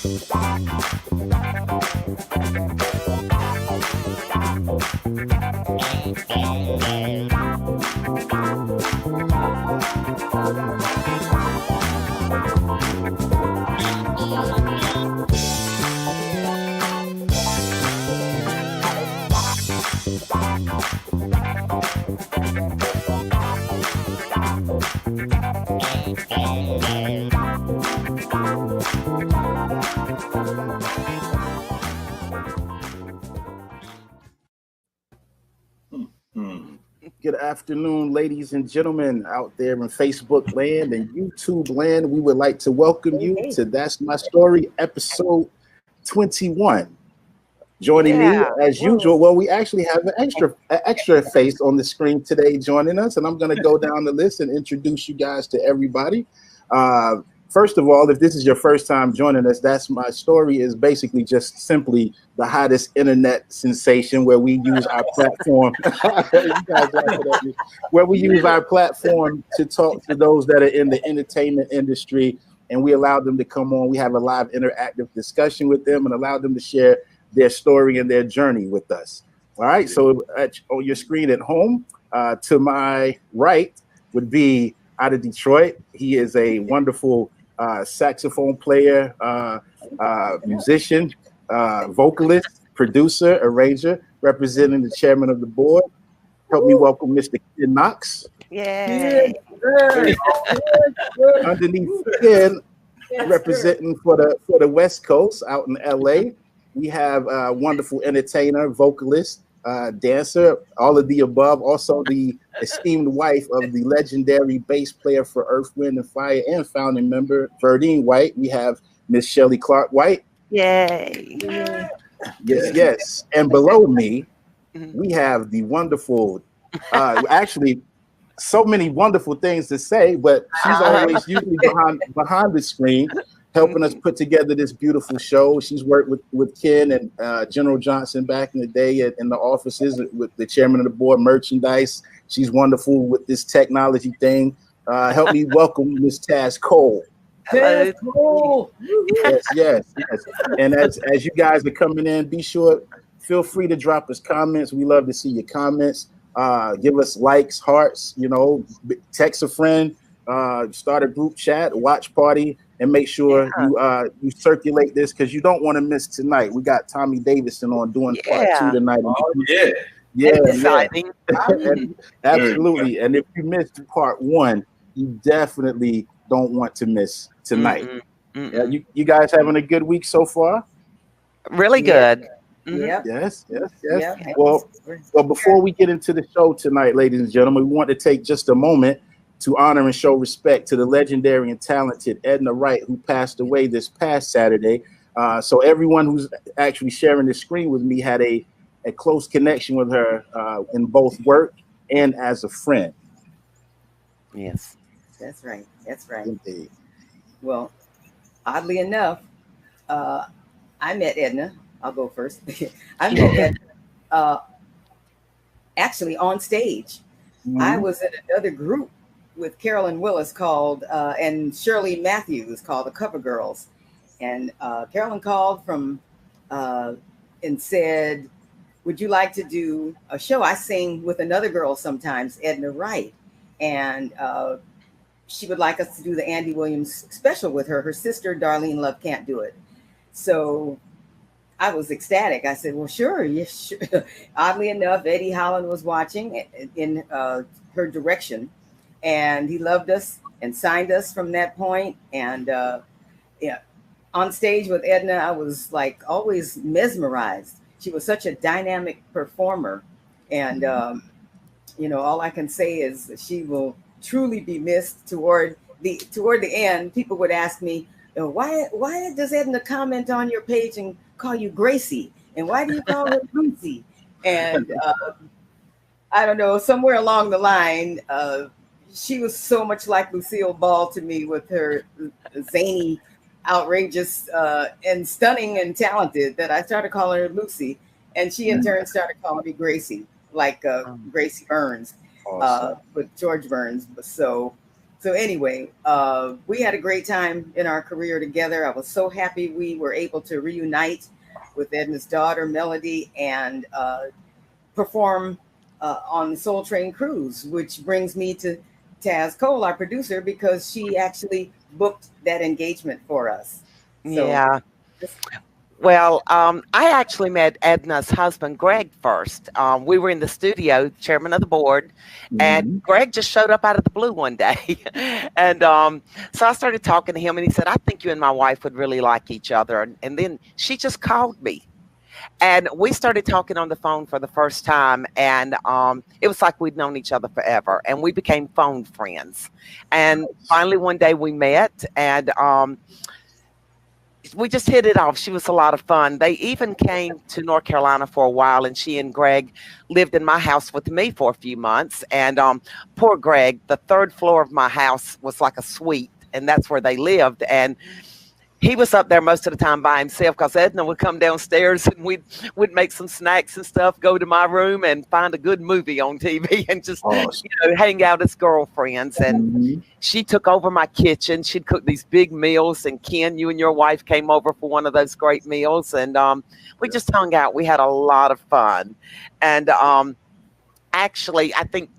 Good afternoon, ladies and gentlemen out there in Facebook land and YouTube land. We would like to welcome you to That's My Story, episode 21. Joining me as usual. Well, we actually have an extra face on the screen today joining us, and I'm going to go down the list and introduce you guys to everybody. First of all, if this is your first time joining us, That's My Story is basically just simply the hottest internet sensation where we use our platform. Where we use our platform to talk to those that are in the entertainment industry, and we allow them to come on. We have a live interactive discussion with them and allow them to share their story and their journey with us. All right. So on your screen at home, to my right would be out of Detroit. He is a wonderful saxophone player, musician, vocalist, producer, arranger, representing the chairman of the board. Help me welcome Mr. Ken Knox. Yay. Underneath Ken, representing for the West Coast out in LA, we have a wonderful entertainer, vocalist, dancer, all of the above. Also the esteemed wife of the legendary bass player for Earth, Wind, and Fire and founding member, Verdine White. We have Miss Shelley Clark White. Yay. Yes. And below me, we have the wonderful, actually, so many wonderful things to say, but she's always usually behind the screen, helping us put together this beautiful show. She's worked with Ken and General Johnson back in the day in the offices with the chairman of the board, merchandise. She's wonderful with this technology thing. Help me welcome Miss Taz Cole. Taz Cole. Yes. And as you guys are coming in, feel free to drop us comments. We love to see your comments. Give us likes, hearts, text a friend, start a group chat, watch party, and make sure you circulate this because you don't want to miss tonight. We got Tommy Davidson on doing part 2 tonight. Exciting. Absolutely. And if you missed part 1, you definitely don't want to miss tonight. You guys having a good week so far? Really good. Yep. Yes. Well, before we get into the show tonight, ladies and gentlemen, we want to take just a moment to honor and show respect to the legendary and talented Edna Wright, who passed away this past Saturday. So everyone who's actually sharing the screen with me had a close connection with her in both work and as a friend. Yes. That's right. Indeed. Well, oddly enough, I met Edna. I'll go first. I met Edna actually on stage. I was in another group with Carolyn Willis called and Shirley Matthews called the Cover Girls. And Carolyn called from and said, would you like to do a show? I sing with another girl sometimes, Edna Wright. And she would like us to do the Andy Williams special with her. Her sister, Darlene Love, can't do it. So I was ecstatic. I said, well, sure. Yes, sure. Oddly enough, Eddie Holland was watching in her direction. And he loved us and signed us from that point. And on stage with Edna, I was like always mesmerized. She was such a dynamic performer. And, all I can say is she will truly be missed toward the end. People would ask me, why does Edna comment on your page and call you Gracie? And why do you call her Lucy? And I don't know, somewhere along the line, she was so much like Lucille Ball to me with her zany, outrageous, and stunning and talented that I started calling her Lucy. And she in turn started calling me Gracie, like Gracie Burns, awesome. with George Burns. So So anyway, we had a great time in our career together. I was so happy we were able to reunite with Edna's daughter, Melody, and perform on the Soul Train cruise, which brings me to Taz Cole, our producer, because she actually booked that engagement for us. So, Yeah. Well, I actually met Edna's husband, Greg, first. We were in the studio, chairman of the board, and Greg just showed up out of the blue one day. And so I started talking to him, and he said, I think you and my wife would really like each other. And then she just called me. And we started talking on the phone for the first time, and it was like we'd known each other forever, and we became phone friends. And finally, one day we met, and we just hit it off. She was a lot of fun. They even came to North Carolina for a while, and she and Greg lived in my house with me for a few months. And poor Greg, the third floor of my house was like a suite, and that's where they lived. And he was up there most of the time by himself because Edna would come downstairs and we'd make some snacks and stuff, go to my room and find a good movie on TV and just hang out as girlfriends. And she took over my kitchen. She'd cook these big meals. And Ken, you and your wife came over for one of those great meals. And we just hung out. We had a lot of fun. And actually, I think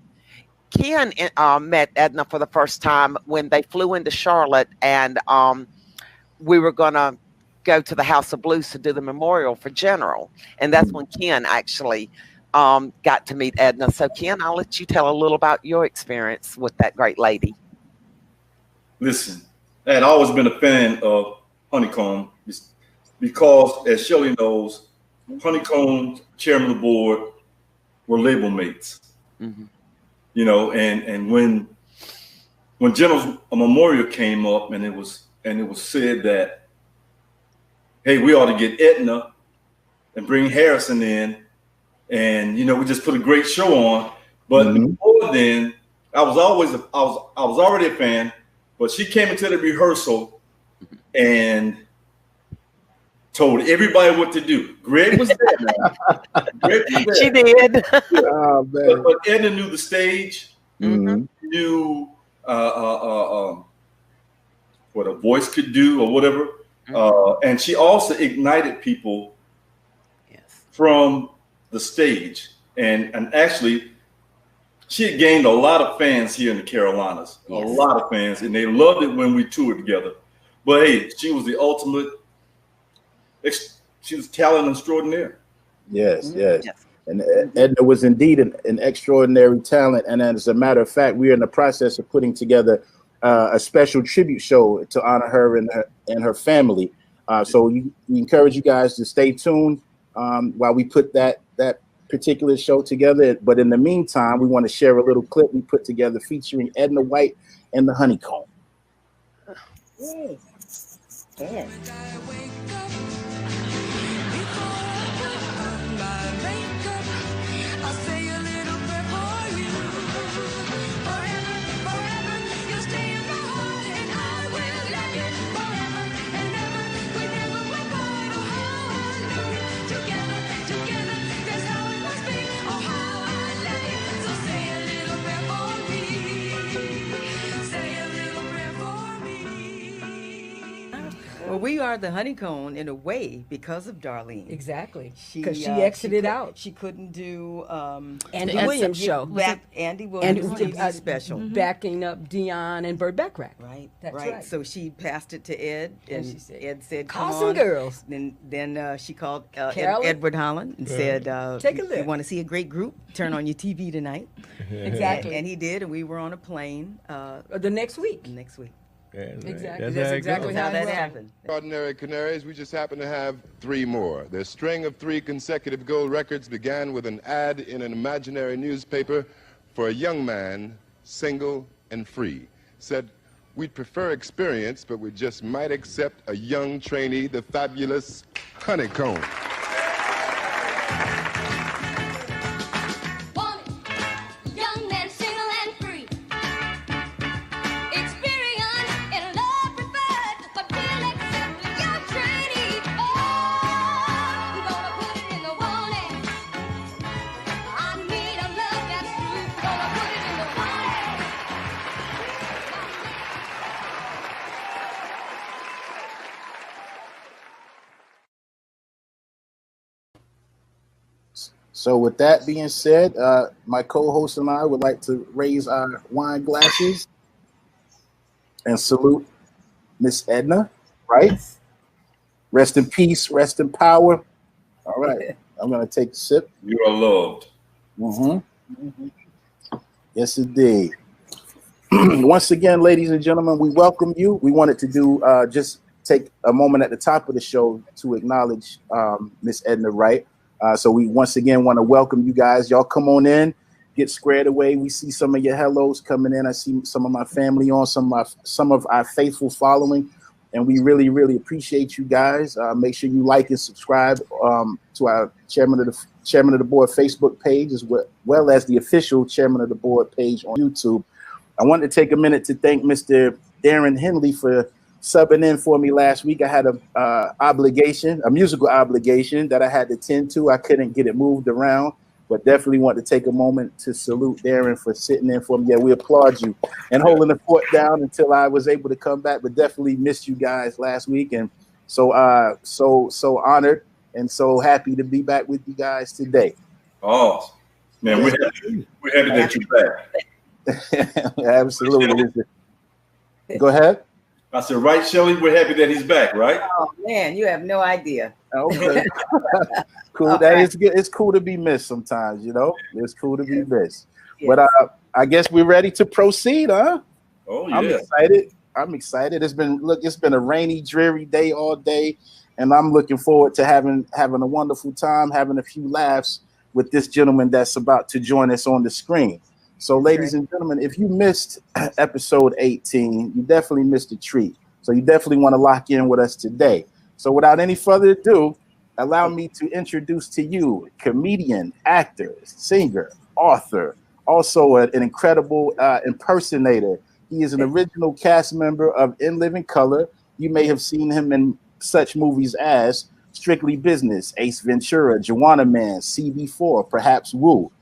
Ken met Edna for the first time when they flew into Charlotte, and we were going to go to the House of Blues to do the memorial for General. And that's when Ken actually got to meet Edna. So, Ken, I'll let you tell a little about your experience with that great lady. Listen, I had always been a fan of Honeycomb because, as Shelley knows, Honeycomb, chairman of the board, were label mates. You know, and when General's memorial came up, and it was said that, hey, we ought to get Edna and bring Harrison in, and we just put a great show on. But before then, I was already a fan. But she came into the rehearsal and told everybody what to do. Greg was there. Greg was there. She did. Oh, man. But Edna knew the stage. Knew what a voice could do or whatever. And she also ignited people from the stage. And actually, she had gained a lot of fans here in the Carolinas, a lot of fans, and they loved it when we toured together. But hey, she was the ultimate, she was talent extraordinaire. Yes. And Edna was indeed an extraordinary talent. And as a matter of fact, we are in the process of putting together a special tribute show to honor her and her family. So we encourage you guys to stay tuned while we put that particular show together. But in the meantime, we want to share a little clip we put together featuring Edna White and the Honeycomb. Well, we are the Honeycomb in a way because of Darlene. Exactly. Because she exited out. She couldn't do Andy Williams show. Andy Williams TV special. Backing up Dion and Bert Backrack. Right. That's right. So she passed it to Ed, and she said, Ed said, "Call "Come some on." Girls. Then she called Edward Holland and said, "Take a look. You want to see a great group? Turn on your TV tonight." Exactly. And he did, and we were on a plane the next week. Exactly. That's exactly how that happened. Ordinary Canaries, we just happen to have 3 more. Their string of 3 consecutive gold records began with an ad in an imaginary newspaper for a young man, single and free. Said, we'd prefer experience, but we just might accept a young trainee, the fabulous Honeycomb. So with that being said, my co-host and I would like to raise our wine glasses and salute Miss Edna, right? Yes. Rest in peace, rest in power. All right, I'm gonna take a sip. You are loved. Yes, indeed. Once again, ladies and gentlemen, we welcome you. We wanted to do just take a moment at the top of the show to acknowledge Miss Edna Wright. So we once again want to welcome you guys. Y'all come on in, get squared away. We see some of your hellos coming in. I see some of my family on, some of our faithful following, and we really, really appreciate you guys. Make sure you like and subscribe to our Chairman of the Board Facebook page, as well as the official Chairman of the Board page on YouTube. I wanted to take a minute to thank Mr. Darren Henley for subbing in for me last week. I had a musical obligation that I had to tend to. I couldn't get it moved around, but definitely want to take a moment to salute Darren for sitting in for me. Yeah, we applaud you and holding the fort down until I was able to come back, but definitely missed you guys last week. And so honored and so happy to be back with you guys today. Oh, man, we're happy that you're back. Absolutely. Go ahead. I said, right, Shelly? We're happy that he's back, right? Oh man, you have no idea. Okay. Cool. That is good. It's cool to be missed sometimes, you know. It's cool to be missed. Yes. But I guess we're ready to procead, huh? Oh, yeah. I'm excited. It's been a rainy, dreary day all day, and I'm looking forward to having a wonderful time, having a few laughs with this gentleman that's about to join us on the screen. So, ladies and gentlemen, if you missed episode 18, you definitely missed a treat. So you definitely want to lock in with us today. So without any further ado, allow me to introduce to you comedian, actor, singer, author, also an incredible impersonator. He is an original cast member of In Living Color. You may have seen him in such movies as Strictly Business, Ace Ventura, Joanna Man, CB4, perhaps Woo.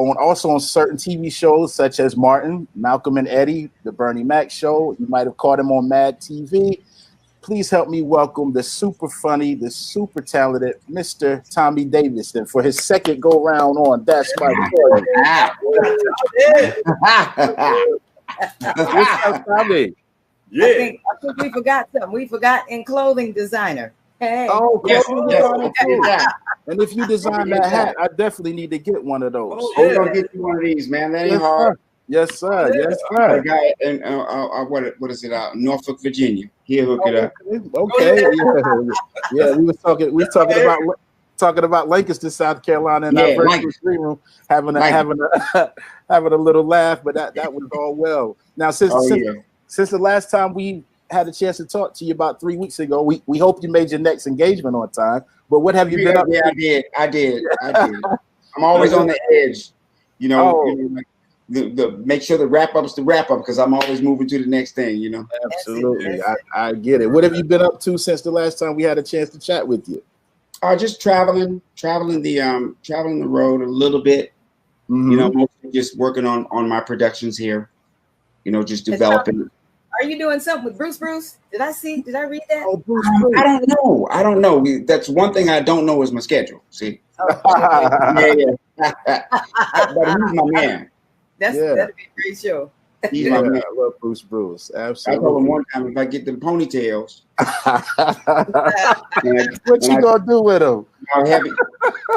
Also on certain TV shows such as Martin, Malcolm and Eddie, The Bernie Mac Show. You might have caught him on Mad TV. Please help me welcome the super funny, the super talented Mr. Tommy Davidson for his second go round on That's My Story. What's up, Tommy? Yeah. I think we forgot something. We forgot in clothing designer. Hey. Oh, Yes, yes. And if you design that hat, I definitely need to get one of those. Oh, We're gonna get you one of these, man. That ain't Yes, hard. sir. Yes, sir. Yes, A sir. guy in what is it? Norfolk, Virginia. He'll hook it up. Okay. Yeah. We was talking about Lancaster, South Carolina, in our virtual screen room, having a little laugh, but that was all well. Now, since the last time we had a chance to talk to you about 3 weeks ago, we hope you made your next engagement on time. But what have you been up to? Yeah, I did. I'm always on the edge, you know. Like the make sure the wrap up's the wrap up because I'm always moving to the next thing, you know. Absolutely, I get it. What have you been up to since the last time we had a chance to chat with you? Just traveling the road a little bit. Mm-hmm. You know, mostly just working on my productions here. You know, just developing. Are you doing something with Bruce? Did I read that? Oh, Bruce. I don't know. That's one thing I don't know is my schedule. See? Okay. Yeah. But he's my man. That'd be a great show. He's my man. I love Bruce. Absolutely. I told him one time if I get the ponytails. What you gonna do with them? How heavy?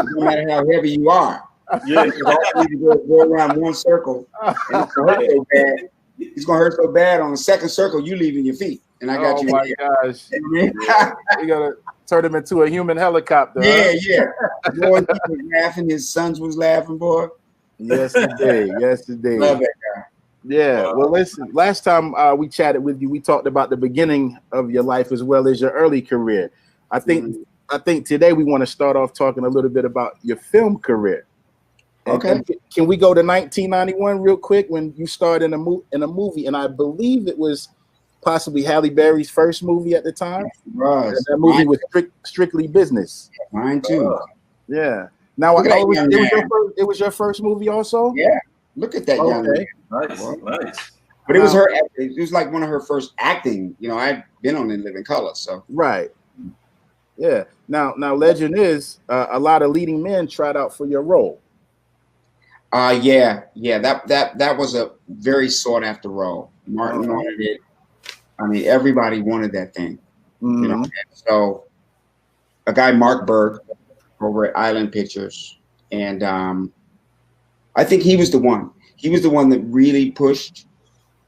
No matter how heavy you are. Yeah, because all you do is go around one circle. And it's gonna hurt so bad. It's gonna hurt so bad on the second circle, you leaving your feet. And I got you. Oh my gosh. You gotta turn him into a human helicopter. Yeah. Boy, he was laughing, his sons was laughing, boy. Yes, indeed. Love that guy. Yeah. Well, listen, last time we chatted with you, we talked about the beginning of your life as well as your early career. I think today we want to start off talking a little bit about your film career. Okay. And can we go to 1991 real quick when you started in a movie? And I believe it was possibly Halle Berry's first movie at the time. Right. That movie was Strictly Business. Mine too. Yeah. Now it was your first movie also? Yeah. Look at that young man. Nice. But it was her. It was like one of her first acting. You know, I've been on In Living Color, so right. Yeah. Now, legend is a lot of leading men tried out for your role. Yeah. That was a very sought after role. Martin wanted it. I mean, everybody wanted that thing. You know. And so a guy, Mark Berg, over at Island Pictures, and I think he was the one. He was the one that really pushed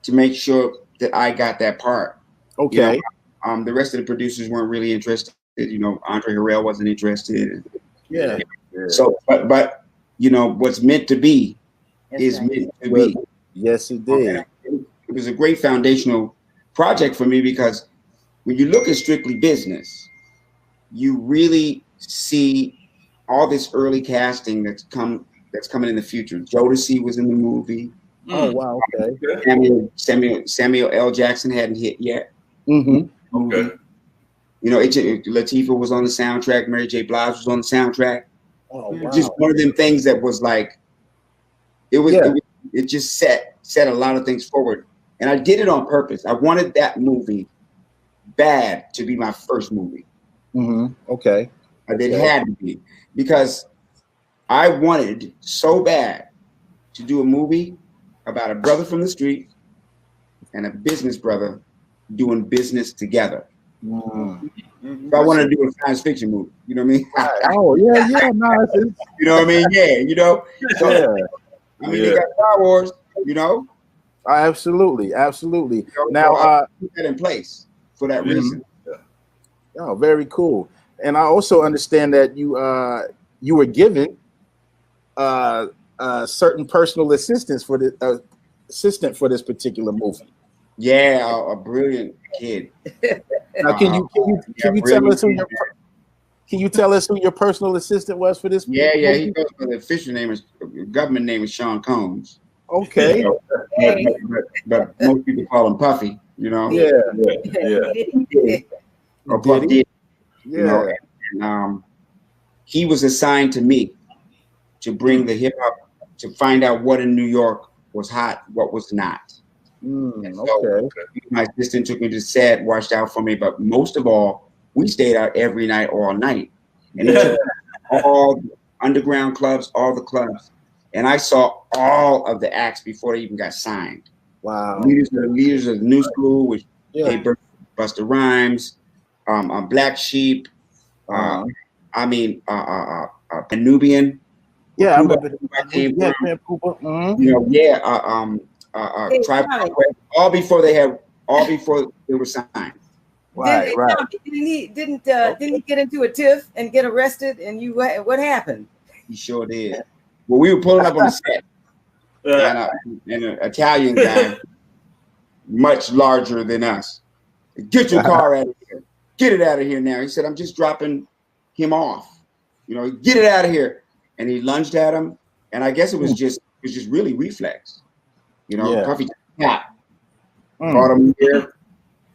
to make sure that I got that part. Okay. You know, the rest of the producers weren't really interested. You know, Andre Harrell wasn't interested. Yeah. So, but you know, what's meant to be is meant to be. Yes, it did. It was a great foundational project for me because when you look at strictly business, you really see all this early casting that's coming in the future. Jodeci was in the movie. Oh wow, okay. Samuel L. Jackson hadn't hit yet. Okay. You know, Latifah was on the soundtrack. Mary J. Blige was on the soundtrack. Oh wow. Just one of them things that was like, it just set a lot of things forward. And I did it on purpose. I wanted that movie bad to be my first movie. Okay. It had to be, because I wanted so bad to do a movie about a brother from the street and a business brother doing business together. So I wanted to do a science fiction movie. You know what I mean? Oh yeah, no, you know what I mean? Yeah, you know. So, I mean, they got Star Wars. You know. Absolutely. You know, now, so put that in place for that reason. Oh, very cool. And I also understand that you were given certain personal assistance for the assistant for this particular movie. Yeah, a brilliant kid. Now, can you tell us who your personal assistant was for this? Yeah, he goes by the official name government name is Sean Combs. Okay. You know, but most people call him Puffy. You know. Or Puff Diddy. You know, and he was assigned to me to bring the hip hop, to find out what in New York was hot, what was not. So my assistant took me to set, watched out for me, but most of all, we stayed out every night, all night, and he took all the underground clubs, all the clubs, and I saw all of the acts before they even got signed. Wow! Leaders of the new school, which Busta Rhymes, Black Sheep, Nubian. Yeah, I remember. You know, all before they were signed. Right. Didn't he get into a tiff and get arrested? And what happened? He sure did. Well, we were pulling up on the set, and an Italian guy, much larger than us, get your car out of here. Get it out of here now. He said, I'm just dropping him off. You know, get it out of here. And he lunged at him, and I guess it was just really reflex. You know, Puffy caught him here.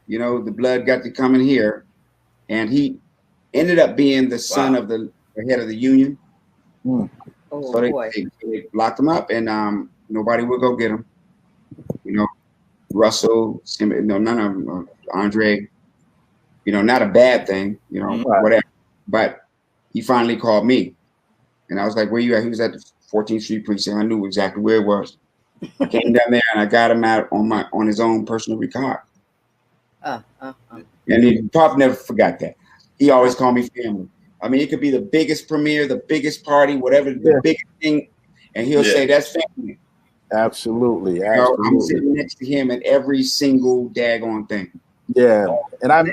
You know, the blood got to come in here, and he ended up being the son of the head of the union. So they locked him up, and nobody would go get him. You know, Russell, none of them, Andre. You know, not a bad thing. You know, whatever. But he finally called me, and I was like, "Where you at?" He was at the 14th Street precinct. I knew exactly where it was. I came down there and I got him out on his own personal record. And he probably never forgot that. He always called me family. I mean, it could be the biggest premiere, the biggest party, whatever, the biggest thing, and he'll say that's family. Absolutely. You know, I'm sitting next to him at every single daggone thing. Yeah, and I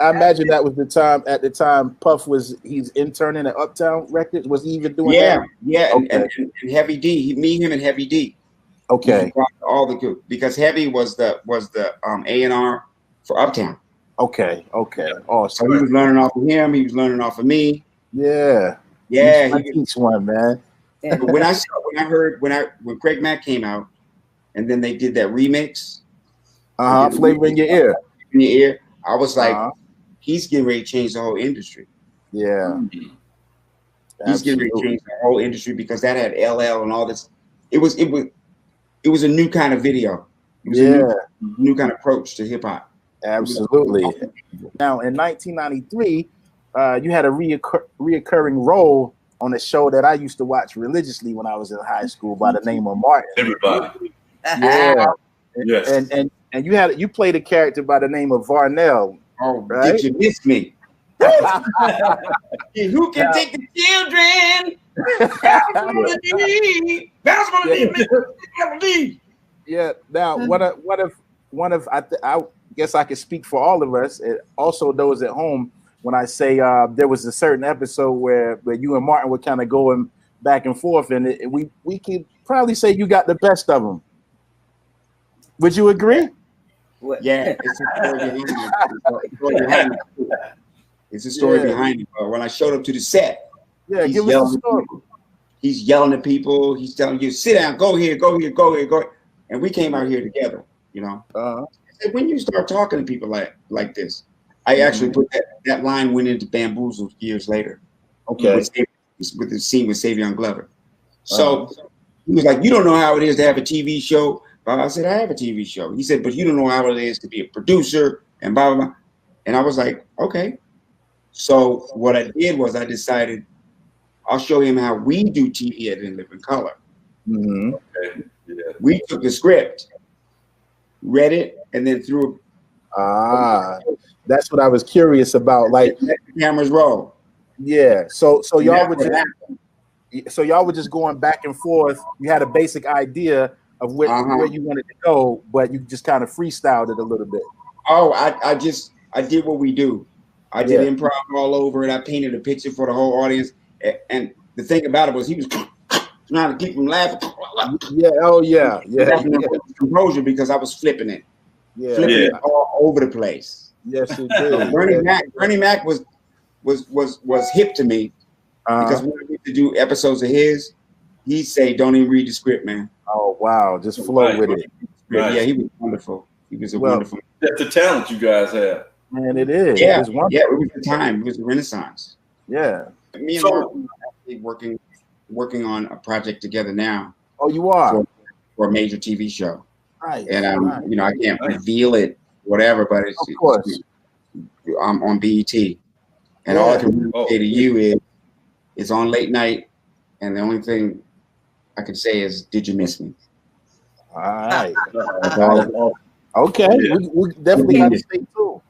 imagine that was the time. At the time, Puff he's interning at Uptown Records. Was he even doing that? Yeah, and Heavy D. Him and Heavy D. Okay. All the good, because Heavy was the A&R for Uptown. Okay. Awesome. So he was learning off of him. He was learning off of me. Yeah. Each one, man. When Craig Mack came out, and then they did that remix. Flavor in Your Ear. In your ear, I was like, he's getting ready to change the whole industry. Yeah. He's getting ready to change the whole industry, because that had LL and all this. It was a new kind of video. It was a new kind of approach to hip hop. Absolutely. Now, in 1993, you had a reoccurring role on a show that I used to watch religiously when I was in high school by the name of Martin. Everybody. Yeah. Yes. And you played a character by the name of Varnell. Oh, right? did you miss me? Who can take the children? Yeah. Now, one of I guess I could speak for all of us. And also those at home when I say there was a certain episode where you and Martin were kind of going back and forth, and we could probably say you got the best of them. Would you agree? Yeah, it's a story behind it. It's a story behind it. When I showed up to the set, give us a story. He's yelling at people. He's telling you, sit down, go here, go here, go here, go here. And we came out here together, you know. When you start talking to people like this, I actually put that line went into Bamboozled years later. Okay. With the scene with Savion Glover. So he was like, you don't know how it is to have a TV show. I said, I have a TV show. He said, but you don't know how it is to be a producer and blah, blah, blah. And I was like, okay. So what I did was I decided I'll show him how we do TV at In Living Color. Mm-hmm. Okay. Yeah. We took the script, read it, and then threw it. That's what I was curious about. Like, let the cameras roll. Yeah. So y'all were just going back and forth. You had a basic idea of where you wanted to go, but you just kind of freestyled it a little bit. Oh, I did what we do. I did improv all over it. I painted a picture for the whole audience. And the thing about it was he was trying to keep them laughing. Yeah. Oh, yeah. Composure because I was flipping it. Yeah. Flipping it all over the place. Yes, it did. Bernie Mac was hip to me because when I used to do episodes of his, he'd say, don't even read the script, man. Oh, wow. Just flow with it. Right. Yeah, he was wonderful. He was wonderful. That's the talent you guys have. Man, it is. Yeah, it was the time. It was the Renaissance. Yeah. Me and Mark are actually working on a project together now. Oh, you are? For a major TV show. Right. And I can't reveal it, whatever, but it's of course. I'm on BET. And all I can say to you is it's on late night, and the only thing I can say is, did you miss me? All right. Okay. Yeah. We definitely got to stay tuned.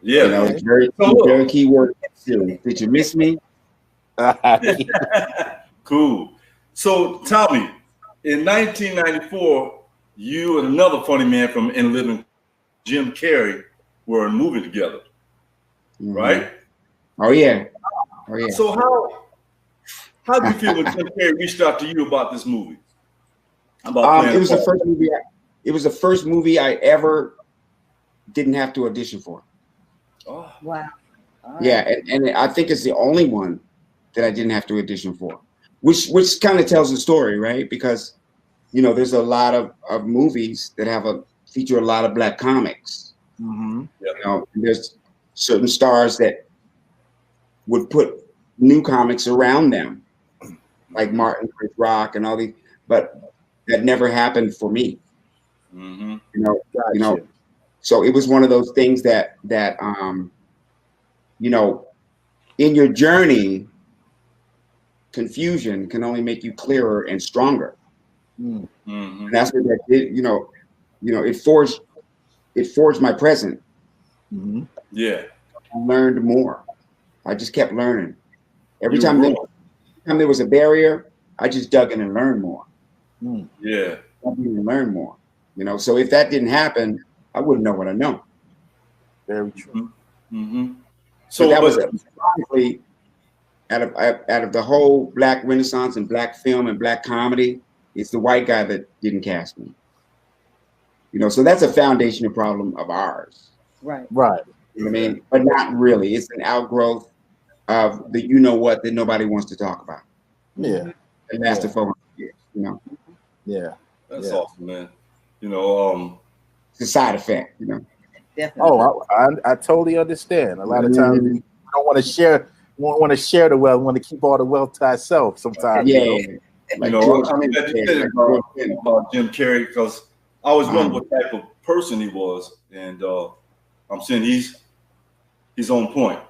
Yeah. You know, it's very key word. Did you miss me? Cool. So, Tommy, in 1994, you and another funny man from In Living, Jim Carrey, were in a movie together, right? Oh yeah. So how did you feel when Jim Carrey reached out to you about this movie? It was the first movie. It was the first movie I ever didn't have to audition for. Oh. Wow. Yeah, and I think it's the only one that I didn't have to audition for, which kind of tells the story, right? Because there's a lot of movies that feature a lot of Black comics. Mm-hmm. There's certain stars that would put new comics around them, like Martin, Chris Rock, and all these, but that never happened for me. Mm-hmm. So it was one of those things that in your journey, confusion can only make you clearer and stronger. Mm-hmm. And that's what that did. It forged my present. Mm-hmm. Yeah. I learned more. I just kept learning. Every time there was a barrier, I just dug in and learned more. Yeah. Learn more. So if that didn't happen, I wouldn't know what I know. Very true. Mm-hmm. So that was honestly out of the whole Black Renaissance and Black film and Black comedy, it's the white guy that didn't cast me. So that's a foundational problem of ours. Right. Right. You know what I mean? But not really. It's an outgrowth of the what that nobody wants to talk about. Yeah. It lasted for 400 years, Yeah. That's awesome, man. It's a side effect, Definitely. Oh, I totally understand. A lot of times we don't want to share. Want to share the wealth. Want to keep all the wealth to ourselves. Sometimes. Yeah. I'm glad you said it about Jim Carrey because I always wondered what type of person he was, and I'm saying he's on point.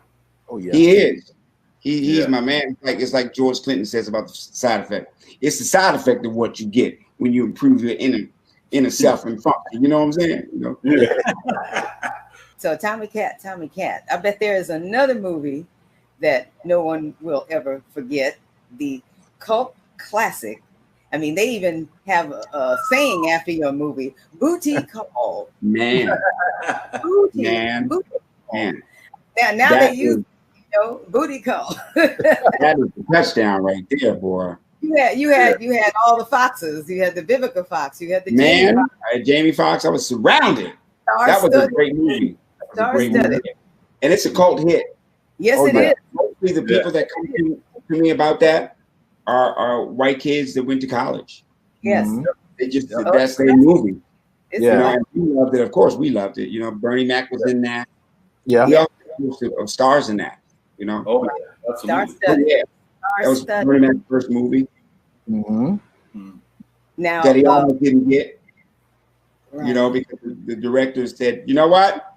Oh yeah. He is. He's Yeah. my man. Like it's like George Clinton says about the side effect. It's the side effect of what you get when you improve your inner self and function. You know what I'm saying? You know? Yeah. So Tommy Cat. I bet there is another movie that no one will ever forget. The cult classic. I mean, they even have a saying after your movie, Booty Call. Man, Booty. man, Booty Call. man. Now That they use, Booty Call. That is a touchdown right there, boy. You had all the foxes. You had the Vivica Fox. You had the Man, Jamie Foxx. I was surrounded. That was a great movie. That was a great movie. And it's a cult hit. Yes, it is. Mostly the people that come to me about that are white kids that went to college. Yes. They just that's their movie. Yeah. You know, and we loved it. Of course, we loved it. You know, Bernie Mac was in that. Yeah. We also had most of stars in that. You know. Oh, yeah, absolutely. Yeah. That was Bernie Mac's first movie. Now that he almost didn't get. Right. You know, because the director said, you know what?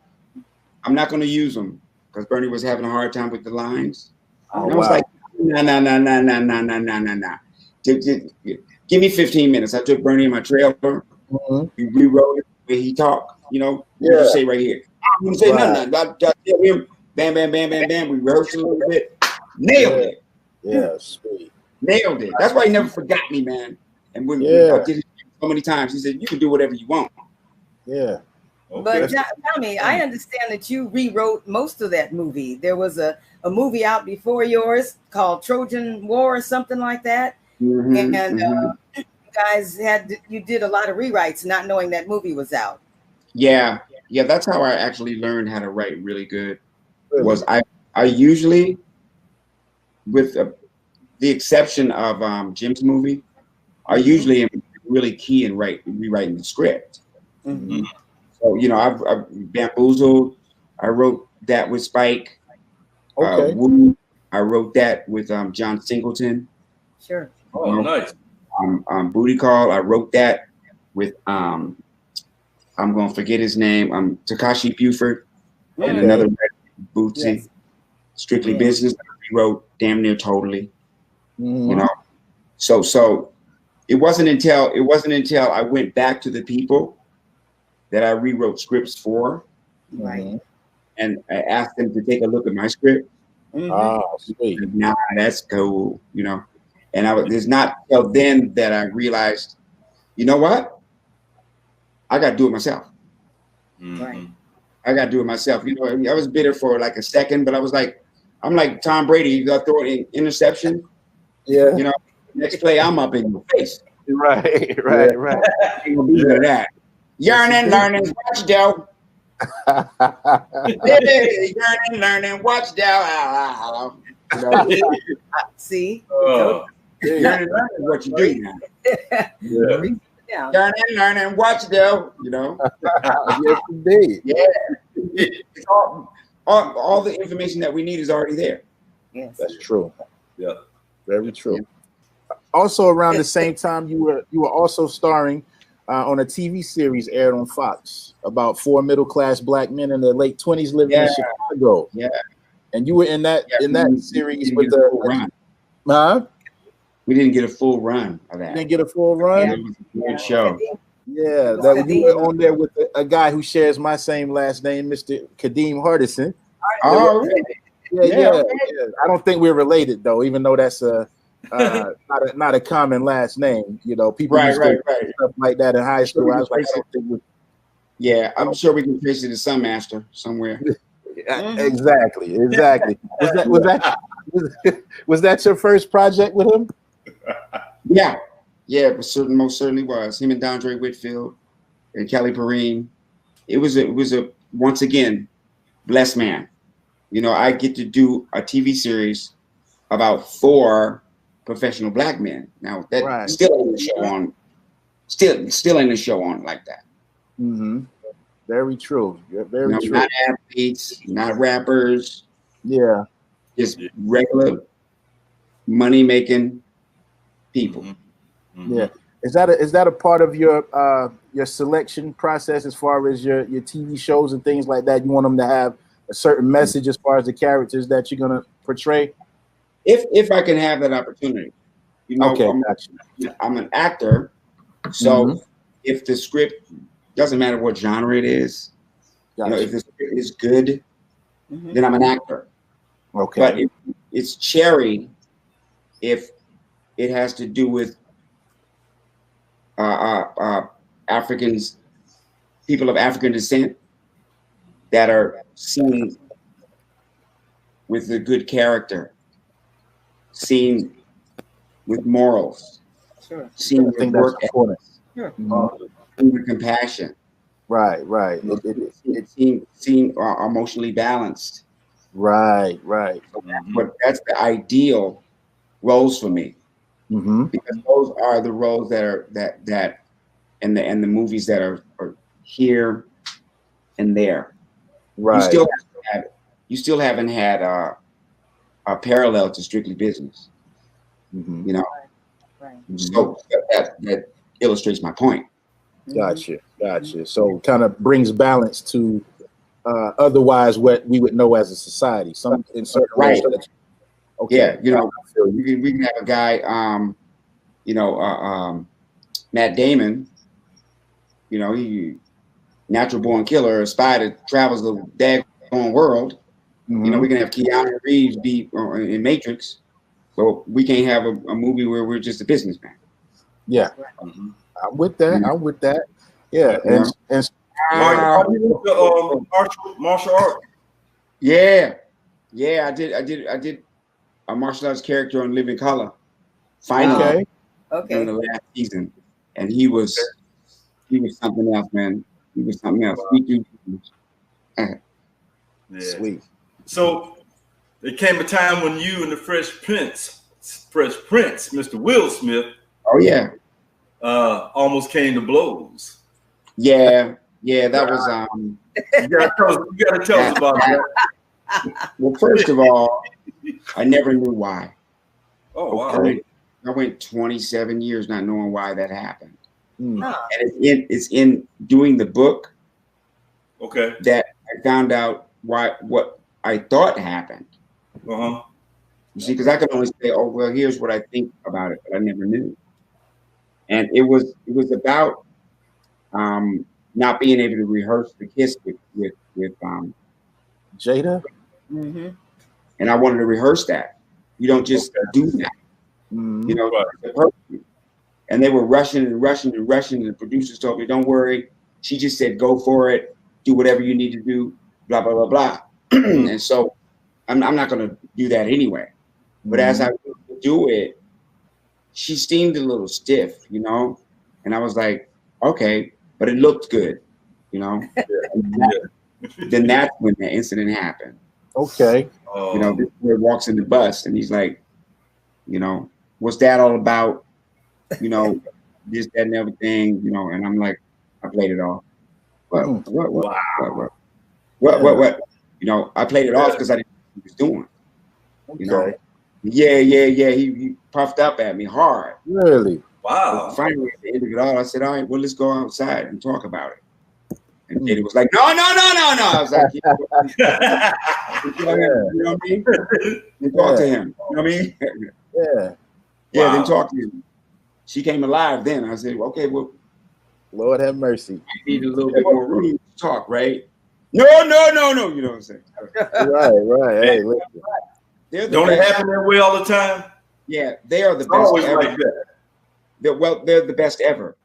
I'm not going to use them because Bernie was having a hard time with the lines. And I was like, nah. Give me 15 minutes. I took Bernie in my trailer. We rewrote it the way he talked. You know, what did you say right here? I'm going to say nothing. I tell him, bam, bam, bam, bam, bam. We rehearsed a little bit. Nailed it. Yeah, sweet. Nailed it. That's why he never forgot me, man. And when I did it so many times, he said, you can do whatever you want. Yeah. Okay. But Tommy, I understand that you rewrote most of that movie. There was a movie out before yours called Trojan War or something like that. And you guys you did a lot of rewrites not knowing that movie was out. Yeah. Yeah, that's how I actually learned how to write really good. Was I usually, with the exception of Jim's movie, I usually am really key in rewriting the script. So, you know, I've Bamboozled. I wrote that with Spike. Okay. I wrote that with John Singleton. Sure. Oh, nice. Booty Call. I wrote that with I'm gonna forget his name. Takashi Buford and another Bootsy. Yes. Strictly Business. I wrote damn near totally. You know, so it wasn't until I went back to the people that I rewrote scripts for, right? And I asked them to take a look at my script. Sweet. Nah, that's cool, you know. And it's not till then that I realized, you know what? I got to do it myself. Right. I got to do it myself. You know, I was bitter for like a second, but I was like, I'm like Tom Brady. You got to throw an interception. Yeah. You know, next play, I'm up in your face. Right. Ain't gonna be good at that. Yearning, learning, watch Dell. Yearning, learning, watch Dell. See? Yearning, learning is what you do now. Yearning, learning, watch Dell. You know? Yes, indeed. Yeah. All the information that we need is already there. Yes. That's true. Yeah. Very true. Yeah. Also, around the same time, you were also starring on a TV series aired on Fox about 4 middle-class black men in their late 20s living in Chicago. Yeah. And you were in that series with run. We didn't get a full run of that. You didn't get a full run? Yeah, it was a good show. Yeah, that you were on there with a guy who shares my same last name, Mr. Kadeem Hardison. Oh, really? Yeah. I don't think we're related though, even though that's not a common last name. You know, people used to do stuff like that in high school. I was like, I don't think we. Yeah, I'm sure we can trace it to some master somewhere. Exactly. Was that your first project with him? Yeah, it most certainly was. Him and Dondre Whitfield and Kelly Perrine. It was a once again blessed man. You know, I get to do a TV series about 4 professional black men. Now that still ain't a show on. Still ain't a show on like that. Very true. Very true. Not athletes, not rappers. Yeah. Just regular money making people. Yeah. Is that a part of your selection process as far as your TV shows and things like that? You want them to have a certain message as far as the characters that you're gonna portray? If I can have that opportunity, you know, Okay, I'm an actor, so if the script doesn't matter what genre it is, you know, if the script is good, then I'm an actor. Okay, but it's cherry if it has to do with Africans, people of African descent that are seen with a good character, seen with morals, seen with work ethic, with compassion. Right. It's seen emotionally balanced. Right. But that's the ideal roles for me, because those are the roles that are that and the movies that are here and there. Right. You still haven't had a parallel to Strictly Business. You know, so that illustrates my point. Gotcha. So kind of brings balance to otherwise what we would know as a society. Some in certain right. Okay. Yeah, you know, we can have a guy, Matt Damon. You know, he natural born killer, a spy that travels the daggone world. You know, we can have Keanu Reeves be in Matrix, but we can't have a movie where we're just a businessman. Yeah, I'm with that. Yeah, and martial art. Yeah, I did a martial arts character on Living Color. Finally, in the last season, and he was something else, man. He was something else. Sweet. So there came a time when you and the Fresh Prince, Mr. Will Smith, almost came to blows. Yeah, that was You gotta tell us about that. Well, first of all, I never knew why. Oh wow. I went 27 years not knowing why that happened. And it's in doing the book that I found out what I thought happened. You see, because I could only say, oh well, here's what I think about it, but I never knew. And it was about not being able to rehearse the kiss with Jada. And I wanted to rehearse that. You don't just do that. You know, and they were rushing. And the producers told me, don't worry. She just said, go for it. Do whatever you need to do, blah, blah, blah, blah. And so I'm not going to do that anyway. But as I do it, she seemed a little stiff, you know? And I was like, okay, but it looked good, you know? Then that's when the incident happened. Okay. You know, this boy walks in the bus and he's like, you know, what's that all about? You know, this, that, and everything, you know, and I'm like, I played it off. What? You know, I played it off because I didn't know what he was doing. You know? Yeah. He puffed up at me hard. Really? Wow. But finally, at the end of it all, I said, all right, well, let's go outside and talk about it. And Jada was like, no. I was like, you know what I mean? Then talk to him. You know what I mean? Yeah, then talk to him. She came alive then. I said, okay, well, Lord have mercy. I need a little bit more room to talk, right? No. You know what I'm saying? Right. Hey, listen. Don't it happen that way all the time? Yeah, they are the best always ever. like that. They're the best ever.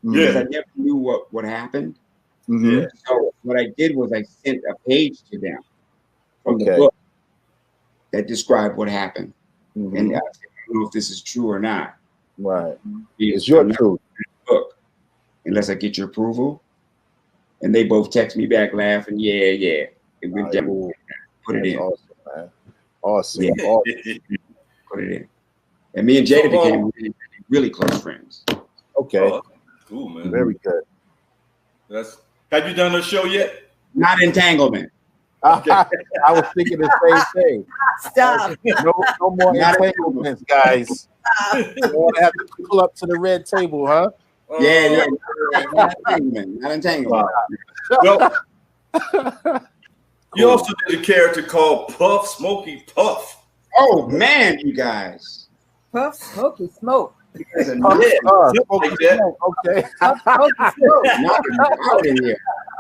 Because Yeah. I never knew what happened. Yeah. So what I did was I sent a page to them from the book that described what happened. And I said, I don't know if this is true or not. Right. It's your truth. Book, unless I get your approval. And they both text me back laughing. Yeah. And we put it in. Awesome, man. Awesome. Yeah. Put it in. And me and Jada became really close friends. Okay. Cool, man. Very good. Have you done a show yet? Not Entanglement. I was thinking the same thing. Stop. No more entanglements, guys. You want to have to pull up to the red table, huh? Yeah. Not Entanglement. Well, You also did a character called Puff Smokey Puff. Oh man, you guys. Puff Smoky Smoke. Okay. Puff Smoky Smoke. Out in here.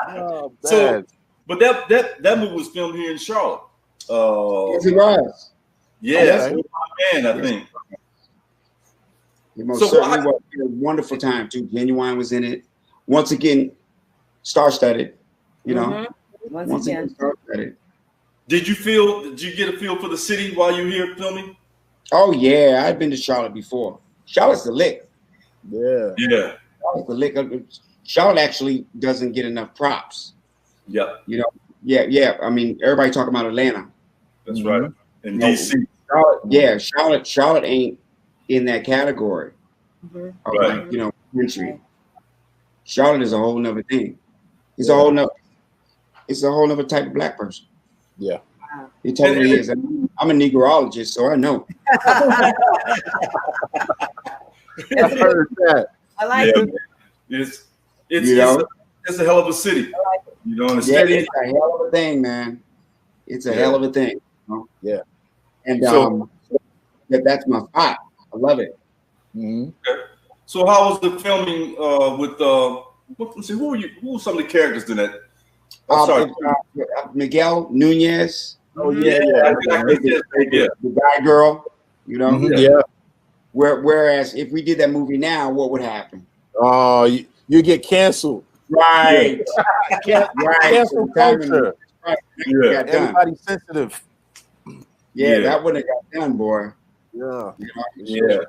Oh, So, but that movie was filmed here in Charlotte. Yes, it was. Yeah, Okay. man, I think. It most So certainly was a wonderful time too. Genuine was in it. Once again, star-studded. You know, Mm-hmm. once again, star-studded. Did you get a feel for the city while you were here filming? Oh yeah, I've been to Charlotte before. Charlotte's the lick. Yeah. Yeah. Charlotte's the lick. Charlotte actually doesn't get enough props. Yep. You know, yeah. I mean, everybody talking about Atlanta. That's right. In No, DC. Charlotte ain't in that category. Of Right. like, you know, country. Charlotte is a whole nother thing. It's a whole nother type of black person. Yeah. It totally is. I'm a Negroologist, so I know. I've heard that. I like it. It's a hell of a city. You know, and it's Yeah, steady. it's a hell of a thing, man. It's a hell of a thing. You know? Yeah. And that's my spot. I love it. Mm-hmm. So how was the filming with let's see, who were some of the characters in that? Miguel Nunez. Oh yeah. The guy girl, you know. Mm-hmm. Yeah. Whereas if we did that movie now, what would happen? Oh, you get canceled. Right. Cancel culture. Right. Yeah. Everybody's sensitive. Yeah, that wouldn't have got done, boy. Yeah. You know?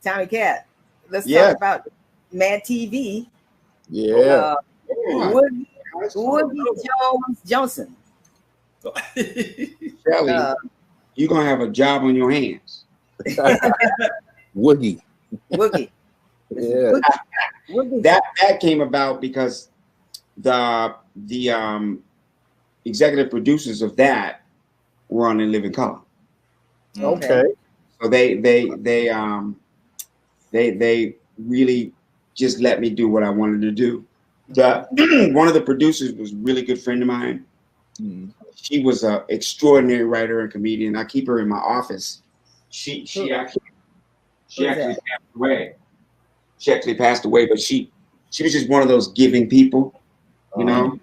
Tommy Cat. Let's talk about Mad TV. Yeah. Woody Jones Johnson. Shelly, you're gonna have a job on your hands. Woogie. Woogie. Yeah. Woogie. That came about because the executive producers of that were on In Living Color. Okay. So they really just let me do what I wanted to do. One of the producers was a really good friend of mine. Mm-hmm. She was an extraordinary writer and comedian. I keep her in my office. She actually passed away. She actually passed away, but she was just one of those giving people, you know.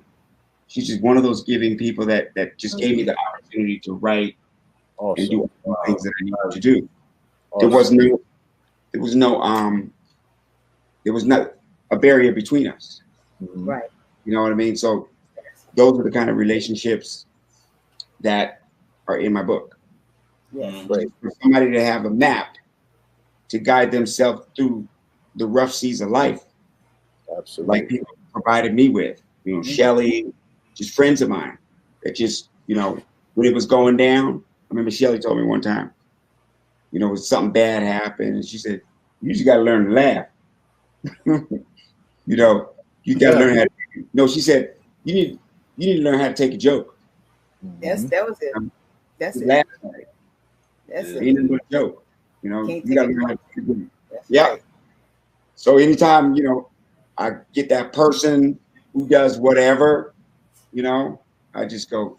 She's just one of those giving people that just gave me the opportunity to write and do all the things that I needed to do. There was not a barrier between us. Right. You know what I mean? So those are the kind of relationships that are in my book. Yes. Right. For somebody to have a map to guide themselves through the rough seas of life, Absolutely. like people provided me with, you know, Shelly, just friends of mine that just, you know, when it was going down, I remember Shelly told me one time, you know, something bad happened, and she said, "You just got to learn to laugh." You know, you got to learn how to. No, she said, you need to learn how to take a joke. Yes, that was it. That's it. Laugh. That's It it. ain't no joke. You know, Can't you got to take learn how to take a joke. That's Yeah. right. So anytime, you know, I get that person who does whatever, you know, I just go,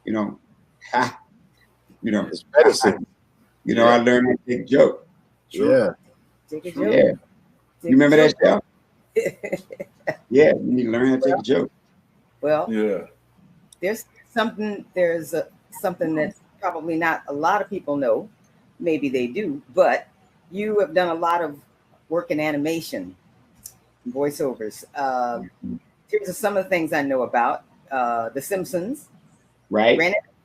you know, ha, you know, It's medicine. you know, I learned how to take a joke. Yeah. Take a joke. Yeah. Take You remember a that show? Yeah, you need to learn how to take a joke. Well, Yeah. there's something that probably not a lot of people know. Maybe they do, but you have done a lot of work in animation, voiceovers. Here's some of the things I know about The Simpsons, Right?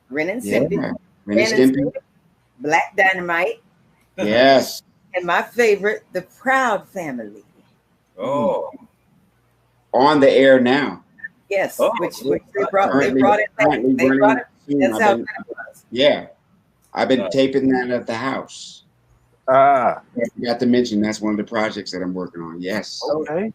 Ren and Stimpy, Yeah. Ren and Stimpy. Black Dynamite, Yes. and my favorite, The Proud Family. Oh. On the air now. Yes, Oh, which they brought it Currently back. running They brought it. soon. That's how good it was. Yeah. I've been taping that at the house. Ah. I forgot to mention that's one of the projects that I'm working on. Yes. Okay.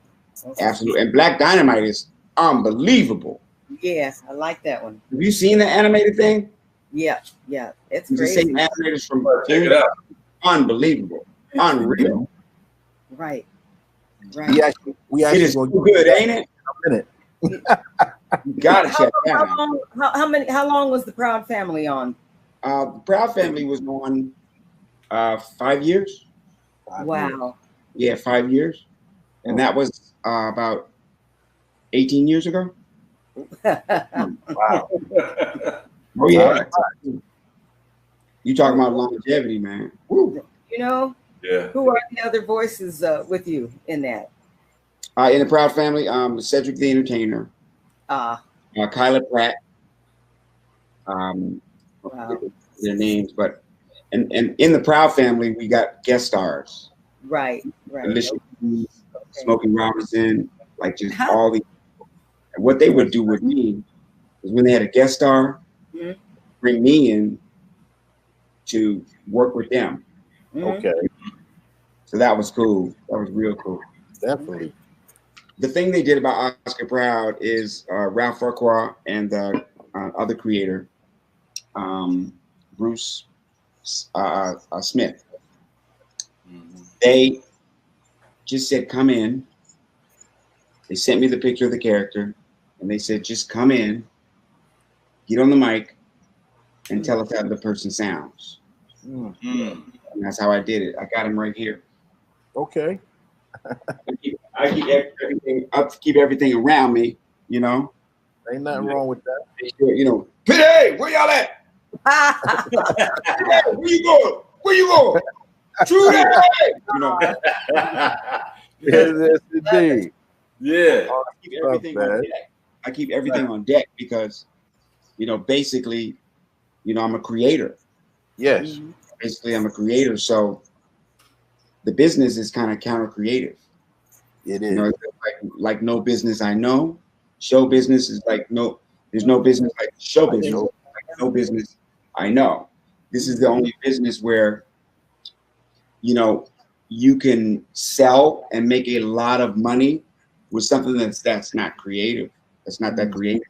Absolutely. And Black Dynamite is unbelievable. Yeah, I like that one. Have you seen the animated thing? Yeah, it's It's the crazy. same animators from Check it out. Unbelievable. Unreal. Right. We actually It is gonna too good, ain't it? in a minute. You gotta check that out. How long was the Proud Family on? The Proud Family was on 5 years. Wow. Yeah, 5 years. And that was about 18 years ago. Wow. Oh yeah. You talking about longevity, man. Woo. You know, Yeah. who are the other voices with you in that? In the Proud Family, Cedric the Entertainer, Kyla Pratt, Wow. their names, but and in the Proud Family, we got guest stars. Right. Alicia Keys, Smokey Robinson, like just all these. And what they would do with me is when they had a guest star, bring me in to work with them. Okay. So that was cool. That was real cool. Definitely. The thing they did about Oscar Proud is Ralph Farquhar and the other creator, Bruce Smith. They just said, come in. They sent me the picture of the character, and they said, just come in, get on the mic, and tell us how the person sounds. And that's how I did it. I got him right here. Okay. I keep everything around me, you know. Ain't nothing wrong with that. You know, hey, where y'all at? Hey, where you going? Where you going? True that. You know. Yes, indeed. Yeah. I keep everything on deck because, you know, basically, you know, I'm a creator. Yes. Basically, I'm a creator. So the business is kind of counter creative. It is. You know, like no business I know. Show business is like there's no business like show business. Like no business I know. This is the only business where, you know, you can sell and make a lot of money with something that's not creative. That's not that creative.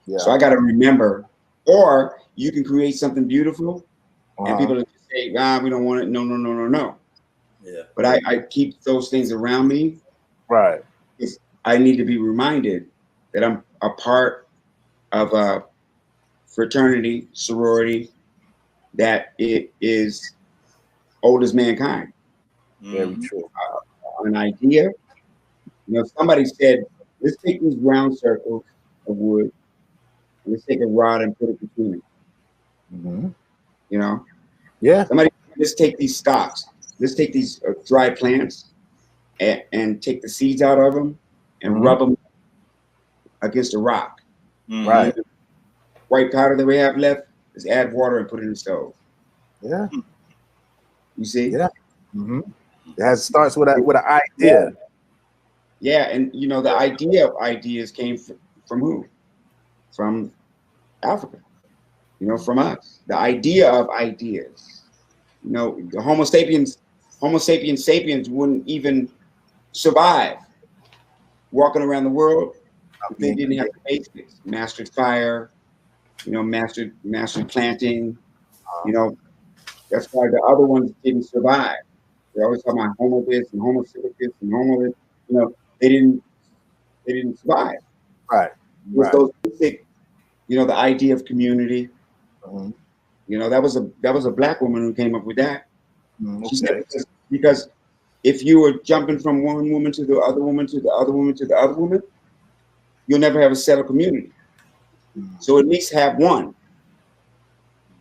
Yeah. So I got to remember, or you can create something beautiful and people will just say, we don't want it. No. Yeah. But I keep those things around me. Right. Because I need to be reminded that I'm a part of a fraternity, sorority, that it is old as mankind. Very true. An idea. You know, somebody said, let's take these round circles of wood, and let's take a rod and put it between them. You know? Yeah. Somebody, let's take these stalks. Let's take these dry plants and take the seeds out of them and rub them against a rock. Right. The white powder that we have left, let's add water and put it in the stove. Yeah. You see? Yeah. It starts with an idea. Yeah, and you know, the idea of ideas came from who? From Africa. You know, from us. The idea of ideas. You know, the Homo sapiens wouldn't even survive walking around the world if they didn't have the basics. Mastered fire, you know, mastered planting. You know, that's why the other ones didn't survive. They always talk about Homo this and Homo silicus and Homo this. You know, they didn't survive. Right. With those basic, you know, the idea of community. You know, that was a black woman who came up with that. She said, because if you were jumping from one woman to the other woman to the other woman to the other woman, you'll never have a settled community. So at least have one.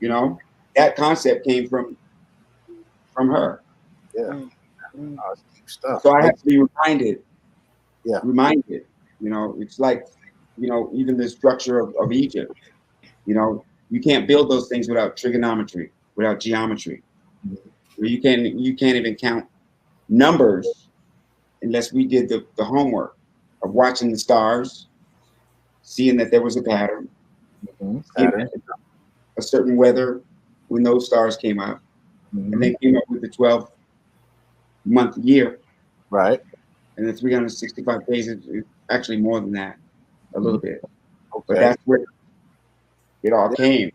You know, that concept came from her. Yeah. So I have to be reminded. Yeah. Reminded. You know, it's like, you know, even the structure of Egypt. You know, you can't build those things without trigonometry, without geometry. You can't even count numbers unless we did the homework of watching the stars, seeing that there was a pattern, a certain weather when those stars came up, and they came up with the 12-month year. Right. And the 365 days is actually more than that, a little bit. Okay. But that's where it all came.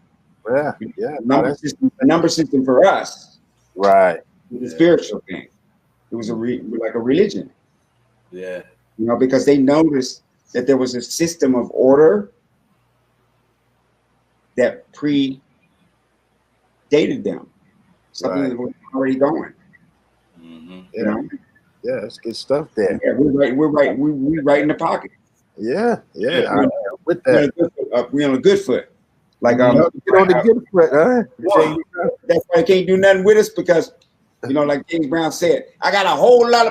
Yeah. Yeah. The number system for us. Right. The spiritual thing. It was like a religion. Yeah. You know, because they noticed that there was a system of order that predated them. Something that was already going. You know? Yeah, that's good stuff there. Yeah, we're right in the pocket. Yeah. I'm with We're that. on a good foot. Like Get on the good foot, huh? That's why they can't do nothing with us because, you know, like James Brown said, I got a whole lot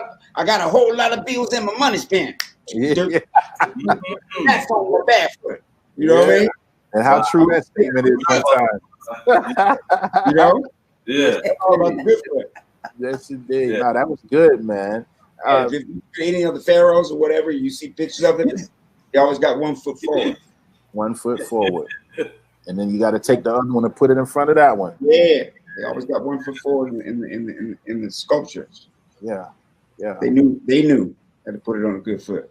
of bills in my money spent. Yeah. That's on my bad foot. You know what I mean? And how true that statement is sometimes. You know? Yeah. It's all about the good foot. Yes, indeed. Yeah. No, that was good, man. If you any of the pharaohs or whatever, you see pictures of it, they always got 1 foot forward. 1 foot forward. And then you got to take the other one and put it in front of that one. Yeah. They always got 1 foot forward in the sculptures. Yeah. They knew how to put it on a good foot.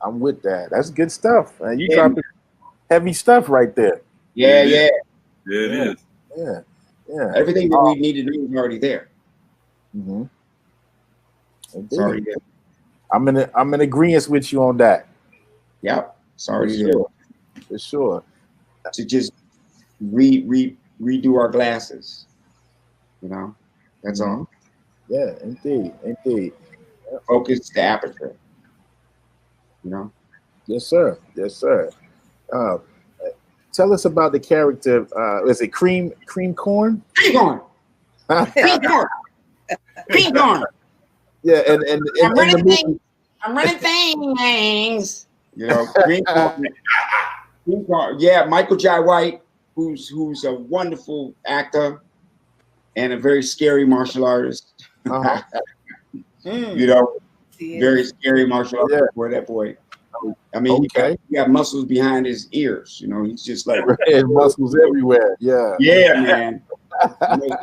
I'm with that. That's good stuff. Man. You dropping heavy stuff right there. Yeah. Yeah, it is. Yeah. Everything that we needed to do was already there. Mm-hmm. It's already there. I'm in agreement with you on that. Yep. It's already there. For sure. To just redo our glasses. You know? That's all. Yeah, indeed. Focus the aperture. You know? Yes, sir. Tell us about the character. Is it Cream Corn? Cream Corn. Cream Corn. Yeah, and I'm running things. You know, Cream Corn. Yeah, Michael Jai White, who's a wonderful actor and a very scary martial artist. You know, very scary martial artist for that boy. I mean, he got muscles behind his ears. You know, he's just like muscles everywhere. Yeah, man.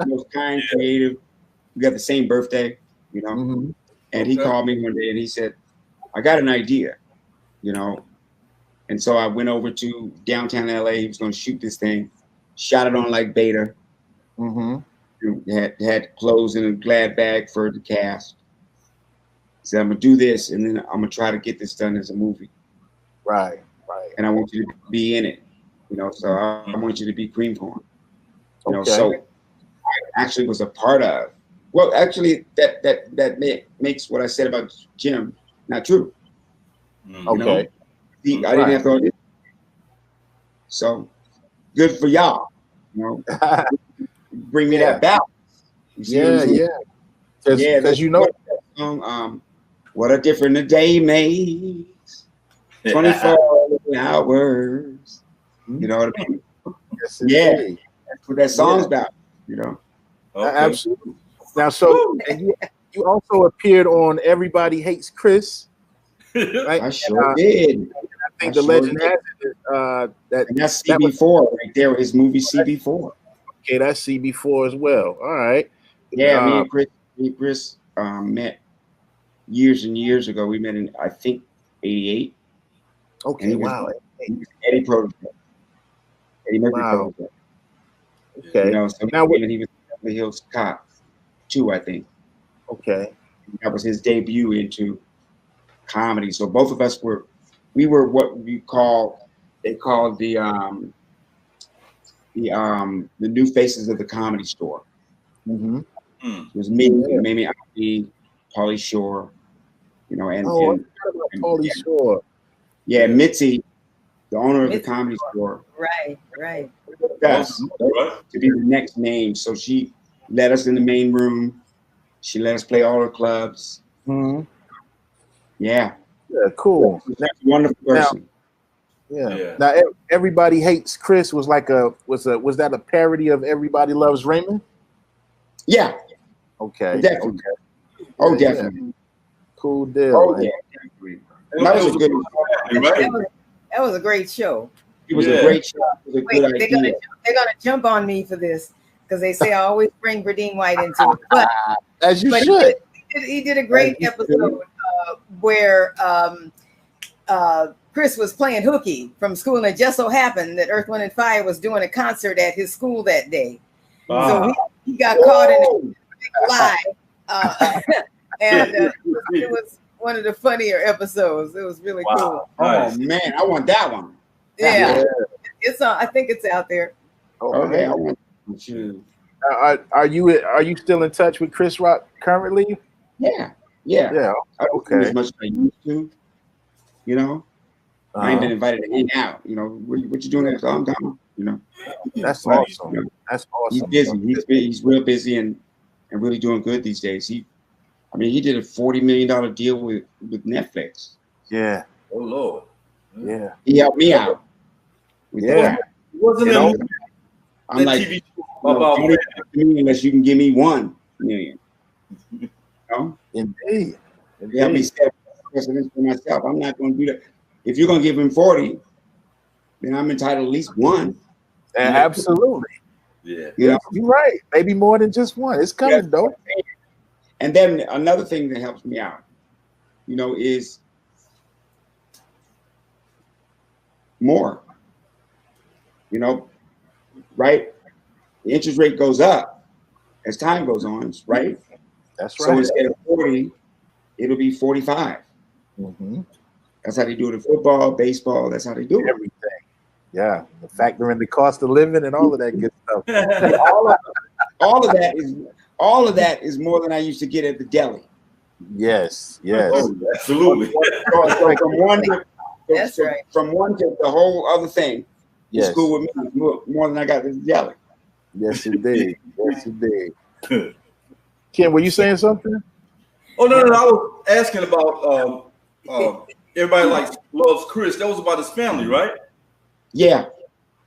most kind, creative. We got the same birthday, you know. And he called me one day and he said, "I got an idea," you know. And so I went over to downtown LA. He was going to shoot this thing. Shot it on like beta. Had clothes in a glad bag for the cast. Said, I'm gonna do this, and then I'm gonna try to get this done as a movie. Right. And I want you to be in it, you know. So I want you to be Cream Corn. You know, so I actually was a part of. Well, actually, that makes what I said about Jim not true. Okay. You know? I didn't have to audition. So good for y'all. You know, bring me that balance. Yeah. Because you know. What a difference a day makes. 24 hours. You know what I mean? Yes, that's what that song's about. You know. Absolutely. Now, so you also appeared on Everybody Hates Chris. Right? I sure did. I think the legend has it that's CB4 right there. His movie CB4. Okay, that's CB4 as well. All right. Yeah, me and Chris met years and years ago. We met in, I think, 88. Okay, wow. He was Eddie Protege. Eddie Murphy Protege. Okay. You know, so he was the Beverly Hills Cop too, I think. Okay. That was his debut into comedy. So both of us were what they called the new faces of the Comedy Store. It was me, Mamie Ali, Pauly Shore, you know, and Pauly Shore. Yeah, Mitzi, the owner of the Comedy Store. Right. Us to be the next name. So she let us in the main room. She let us play all her clubs. Yeah, cool. That's a wonderful person. Now, Everybody Hates Chris was like was that a parody of Everybody Loves Raymond? Yeah. Okay. Definitely. Definitely. Cool deal. Oh, yeah. That was a good. That was a great show. It was a great show. It was a good idea. They're gonna jump on me for this because they say I always bring Verdine White into it. But as you should. He did a great episode where Chris was playing hooky from school, and it just so happened that Earth, Wind, and Fire was doing a concert at his school that day. So he got caught in a big lie, and it one of the funnier episodes. It was really cool. Nice. Oh man, I want that one. Yeah. It's on. I think it's out there. Okay, I want you. Are you still in touch with Chris Rock currently? Yeah. I don't do as much as I used to. You know, I ain't been invited to hang out. You know, what you doing? I'm down. You know, that's awesome. You know, that's awesome. He's busy. He's real busy and really doing good these days. He did a $40 million deal with Netflix. Yeah. Oh Lord. Yeah. He helped me out. Yeah. Wasn't it? I'm like, TV about unless you can give me $1 million. You know? Indeed. Help me set precedence for myself. I'm not going to do that. If you're going to give him 40, then I'm entitled at least 1. Absolutely. Yeah. You know? You're right. Maybe more than just 1. It's coming though. And then another thing that helps me out, you know, is more. You know, right? The interest rate goes up as time goes on, right? That's right. So instead of 40, it'll be 45. Mm-hmm. That's how they do it in football, baseball. That's how they do it. Everything. Yeah. The factor in the cost of living and all of that good stuff. Yeah, all of that is more than I used to get at the deli. Yes. Oh, absolutely. From one to the whole other thing. Yes. School with me more than I got at the deli. Yes, indeed. Yes, indeed. Ken, were you saying something? Oh no, I was asking about everybody loves Chris. That was about his family, right? Yeah.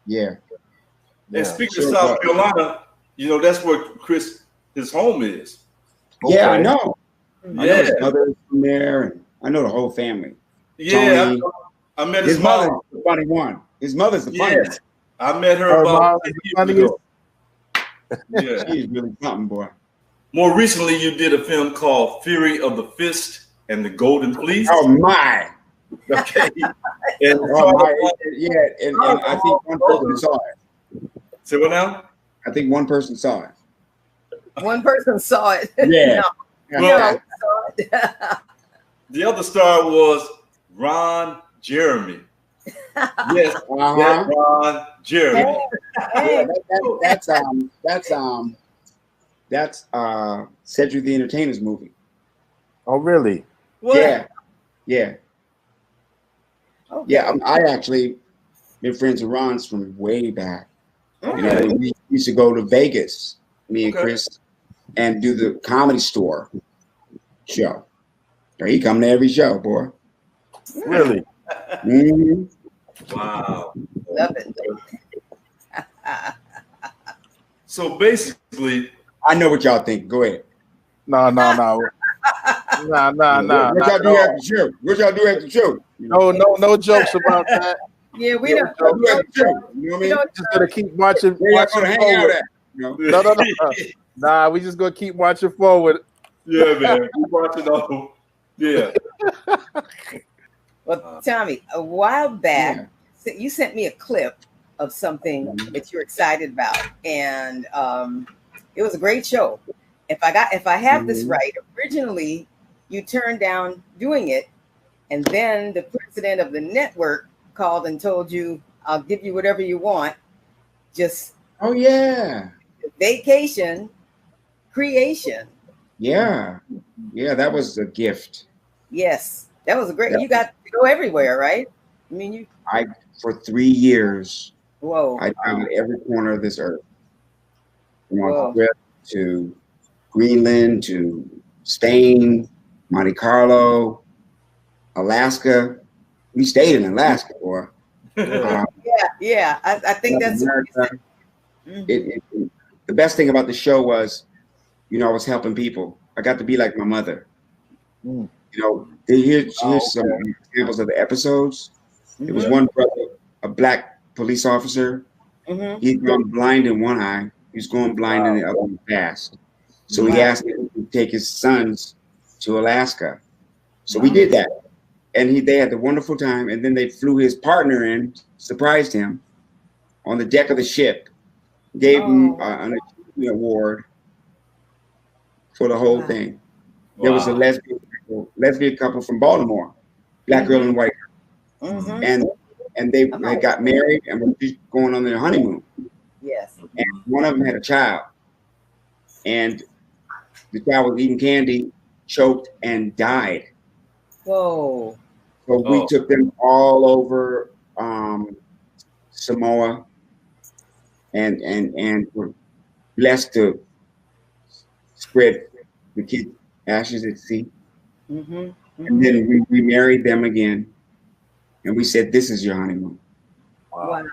And speaking of South Carolina, you know that's where Chris his home is. Okay. Yeah, I know. Yeah. I know his mother's from there, and I know the whole family. Yeah, Tony, I met his mother's the funny one. His mother's the funny one. I met her about 10 years ago. Yeah, she's really something, boy. More recently, you did a film called Fury of the Fist and the Golden Fleece. Oh my! Okay. And and I think one person saw it. Say what now? I think one person saw it. One person saw it. Yeah. Well, the other star was Ron Jeremy. Yes, Ron Jeremy. That's Cedric the Entertainer's movie. Oh, really? What? Yeah. Okay. Yeah, I actually been friends with Ron's from way back. Okay. You know, we used to go to Vegas, me and Chris, and do the Comedy Store show. He come to every show, boy. Really? Mm-hmm. Wow. Love it. So basically, I know what y'all think. Go ahead. No. What y'all do after the show? What y'all do after the show? No jokes about that. Yeah, we don't. You know what I mean? Just gonna keep watching. Where y'all gonna hang out at? No. Nah, we just gonna keep watching forward. Yeah, man. Keep watching on. Yeah. Well, Tommy, a while back, you sent me a clip of something that you're excited about, and it was a great show. If I have this right, originally you turned down doing it, and then the president of the network called and told you, "I'll give you whatever you want, just vacation, creation." Yeah, that was a gift. Yes, that was a great. You got to go everywhere, right? I mean, for 3 years. Whoa! I traveled every corner of this earth, from Australia to Greenland to Spain, Monte Carlo, Alaska. We stayed in Alaska, boy. Yeah. I think that's the best thing about the show was, you know, I was helping people. I got to be like my mother. You know, here's some examples of the episodes. There was one brother, a black police officer. He'd gone blind in one eye. He was going blind in the other one fast. So he asked me to take his sons to Alaska. So we did that. And they had a wonderful time. And then they flew his partner in, surprised him on the deck of the ship, gave him an achievement award for the whole thing. There was a lesbian lesbian couple from Baltimore, black girl and white girl. Mm-hmm. And they got married and were just going on their honeymoon. Yes. And one of them had a child, and the child was eating candy, choked, and died. Whoa. So we took them all over Samoa, and were blessed to spread the kid's ashes at sea. Mm-hmm. Mm-hmm. And then we married them again, and we said, "This is your honeymoon." Wow.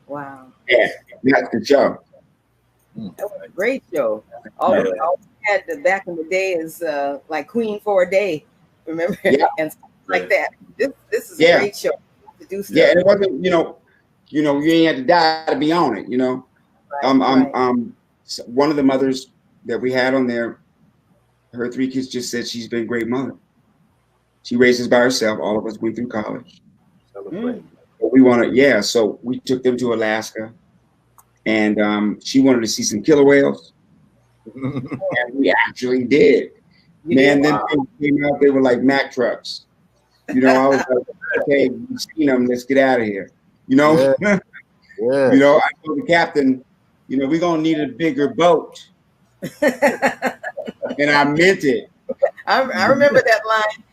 Wow. Yeah, that's the show. That was a great show. All we had back in the day is like Queen for a Day, remember? Yeah. And stuff like that. This is a great show to do stuff. Yeah, and it wasn't, you ain't had to die to be on it, Right. One of the mothers that we had on there, her 3 kids just said she's been a great mother. She raised us by herself. All of us went through college. Celebrate. But we wanted, so we took them to Alaska, and she wanted to see some killer whales. And we actually did. Man, then things came out, they were like Mack trucks. I was like, okay, we've seen them, let's get out of here. Yeah. I told the captain, we're gonna need a bigger boat. And I meant it. I remember that line.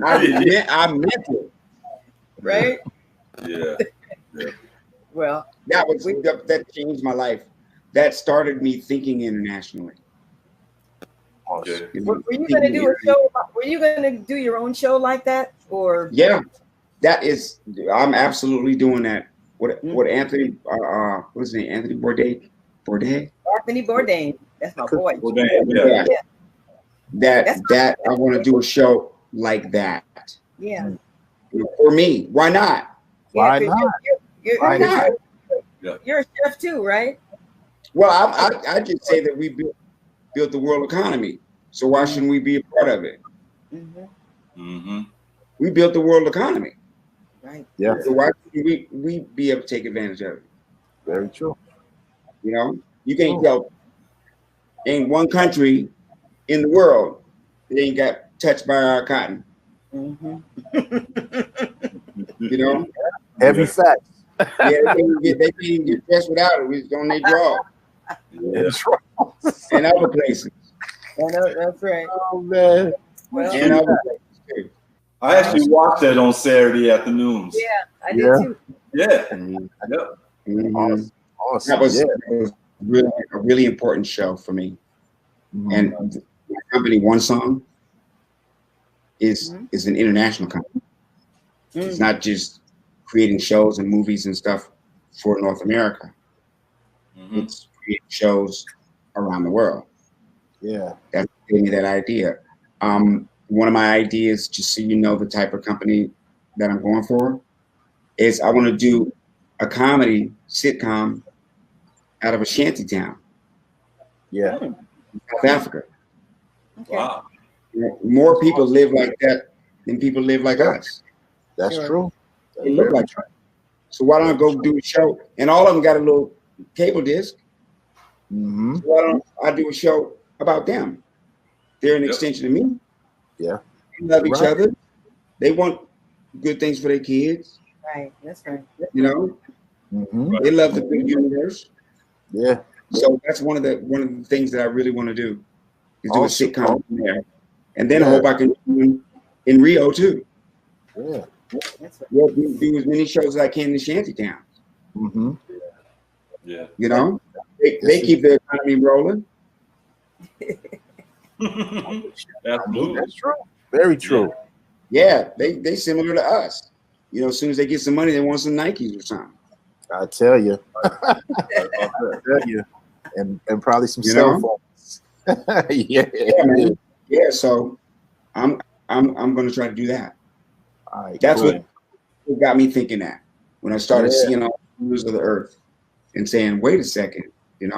I meant it. Right? Yeah. Well, that changed my life. That started me thinking internationally. Okay. were you going to do a show? Were you going to do your own show like that, or? Yeah, I'm absolutely doing that. What Anthony? What is his name? Anthony Bourdain. Anthony Bourdain. That's my boy. Bourdain, yeah. That I want to do a show like that. Yeah. For me, why not? Why not? You're not? You're a chef too, right? Well, I just say that we built the world economy, so why shouldn't we be a part of it? Mm-hmm. Mm-hmm. We built the world economy, right? Yeah. So why shouldn't we be able to take advantage of it? Very true. You can't tell. Ain't one country in the world that ain't got touched by our cotton. Mm-hmm. Heavy facts. Yeah, they can't even get dressed without it. It's on their draw. That's right. And other places. That's right. Oh man. Well, And other places too. I actually watched that on Saturday afternoons. Yeah, I did too. Yeah. Mm-hmm. Yep. Mm-hmm. Awesome. That was really a really important show for me. Mm-hmm. And the company One Song is an international company. Mm-hmm. It's not just creating shows and movies and stuff for North America. Mm-hmm. It's creating shows around the world. Yeah. That gave me that idea. One of my ideas, just so you know the type of company that I'm going for, is I want to do a comedy sitcom out of a shanty town. Yeah. In South Africa. Okay. Wow. More people live like that than people live like us. That's true. They look like that. So why don't I go do a show? And all of them got a little cable disc. Mm-hmm. So why don't I do a show about them? They're an extension of me. Yeah. They love each other. They want good things for their kids. Right. That's right. Mm-hmm. They love the big universe. Yeah. So that's one of the things that I really want to do is do a sitcom there, and then I hope I can do in Rio too. Yeah. That's right. We'll do as many shows as I can in the shanty towns. Mm-hmm. Yeah. They keep the economy rolling. Absolutely. That's true. Very true. Yeah, they similar to us. As soon as they get some money, they want some Nikes or something. I tell you. And probably some cell phones. Yeah, man. Yeah, so I'm going to try to do that. All right, that's what got me thinking that when I started seeing all the news of the earth and saying, wait a second, when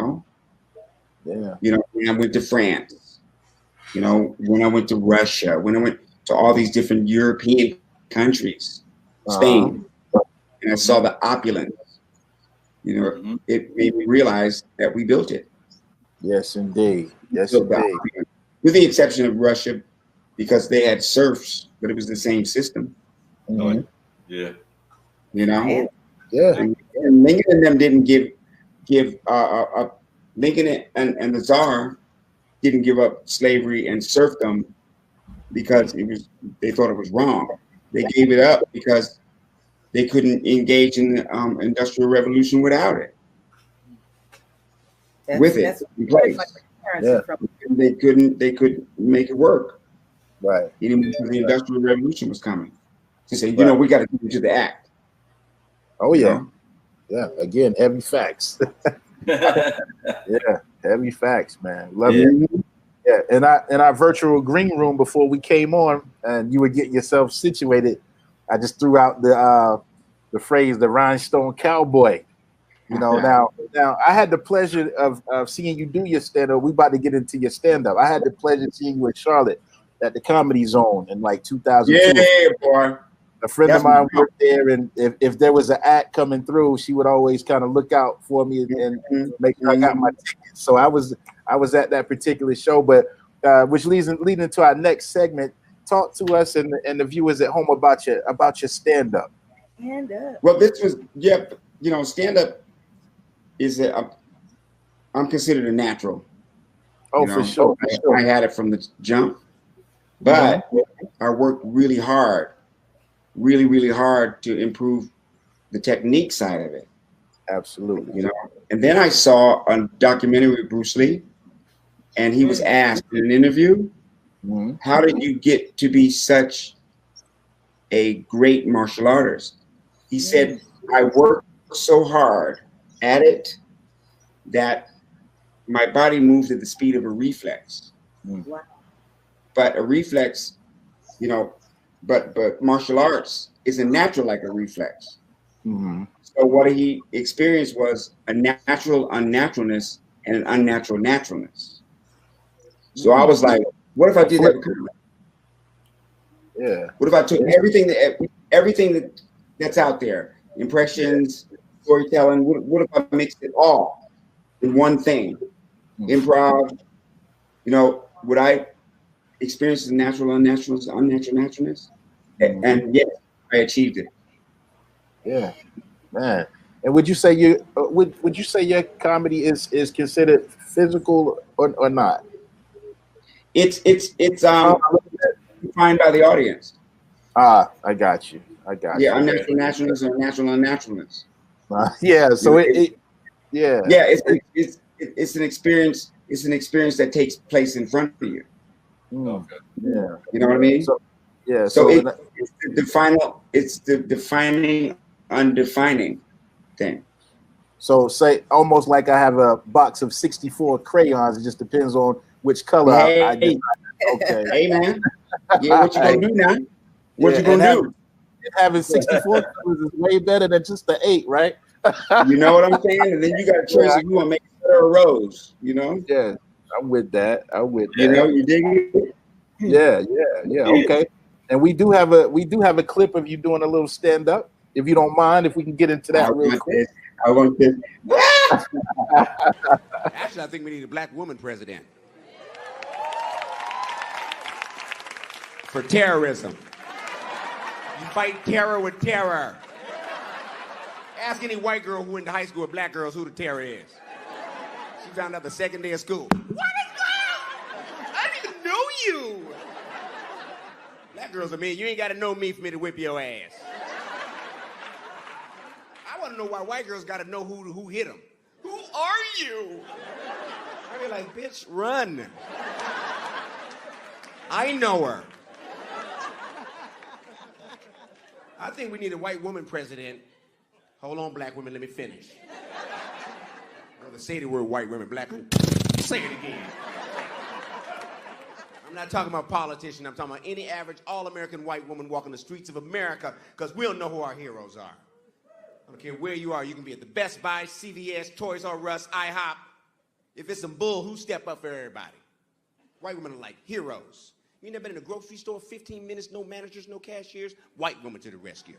I went to France, when I went to Russia, when I went to all these different European countries, Spain, and I saw the opulence, it made me realize that we built it. Yes, indeed. Yes, indeed. With the exception of Russia because they had serfs, but it was the same system. Mm-hmm. Yeah. You know, Yeah. and Lincoln and them didn't give Lincoln and the Tsar didn't give up slavery and serfdom because they thought it was wrong. They gave it up because they couldn't engage in the industrial revolution without it. That's In place. Yeah. And they couldn't make it work. Right. Even because the industrial revolution was coming. They said, you know, we got to get into the act. Oh You yeah. know? Yeah. Again, heavy facts. Yeah, heavy facts, man. Love Yeah. it. Yeah, in our virtual green room before we came on, and you were getting yourself situated, I just threw out the phrase, the rhinestone cowboy. You know, now I had the pleasure of seeing you do your stand-up. We about to get into your stand-up. I had the pleasure of seeing you in Charlotte at the Comedy Zone in like 2002. Yeah, boy. A friend That's of mine my- worked there, and if there was an act coming through, she would always kind of look out for me and make sure I got my ticket. So I was at that particular show, but which leads into our next segment. Talk to us and the viewers at home about your stand-up. Stand up. Well, this was you know, stand-up is I'm considered a natural. Oh, you know? for sure. I had it from the jump, but I worked really hard to improve the technique side of it. Absolutely. You know, and then I saw a documentary with Bruce Lee, and he was asked in an interview, how did you get to be such a great martial artist? He said, I worked so hard at it that my body moved at the speed of a reflex. Wow. But a reflex, you know, but martial arts isn't natural like a reflex. So what he experienced was a natural unnaturalness and an unnatural naturalness. So I was like, what if I did that with comedy? Yeah. What if I took everything that's out there, impressions, storytelling, what if I mixed it all in one thing? Improv, you know, would I experience the natural unnaturalness? And yes, I achieved it. Yeah, man. And would you say would you say your comedy is considered physical or not? It's defined by the audience. I got you. Yeah, unnatural naturalness or natural unnaturalness. Yeah. So yeah. It's an experience. It's an experience that takes place in front of you. Okay. Yeah. You know what I mean? So, yeah. So it's the defining, undefining thing. So say almost like I have a box of 64 crayons. It just depends on which color I decide. Okay. Hey man. Yeah, what you gonna do now? What you gonna do? Having 64 colors is way better than just the 8, right? You know what I'm saying? And then you got a choice if you want to make a rose, you know? Yeah, I'm with that. You know, you dig it? Yeah. Okay. And we do have a clip of you doing a little stand up. If you don't mind, if we can get into that real quick. I want this. Actually, I think we need a black woman president. For terrorism. You fight terror with terror. Ask any white girl who went to high school with black girls who the terror is. She found out the second day of school. What is that? I didn't even know you. Black girls are mean. You ain't got to know me for me to whip your ass. I want to know why white girls got to know who hit them. Who are you? I be like, bitch, run. I know her. I think we need a white woman president. Hold on, black women, let me finish. Brother, say the word white women, black women. Say it again. I'm not talking about politicians. I'm talking about any average all-American white woman walking the streets of America, because we'll know who our heroes are. I don't care where you are. You can be at the Best Buy, CVS, Toys R Us, IHOP. If it's some bull, who step up for everybody? White women are like heroes. You never been in a grocery store 15 minutes, no managers, no cashiers? White woman to the rescue.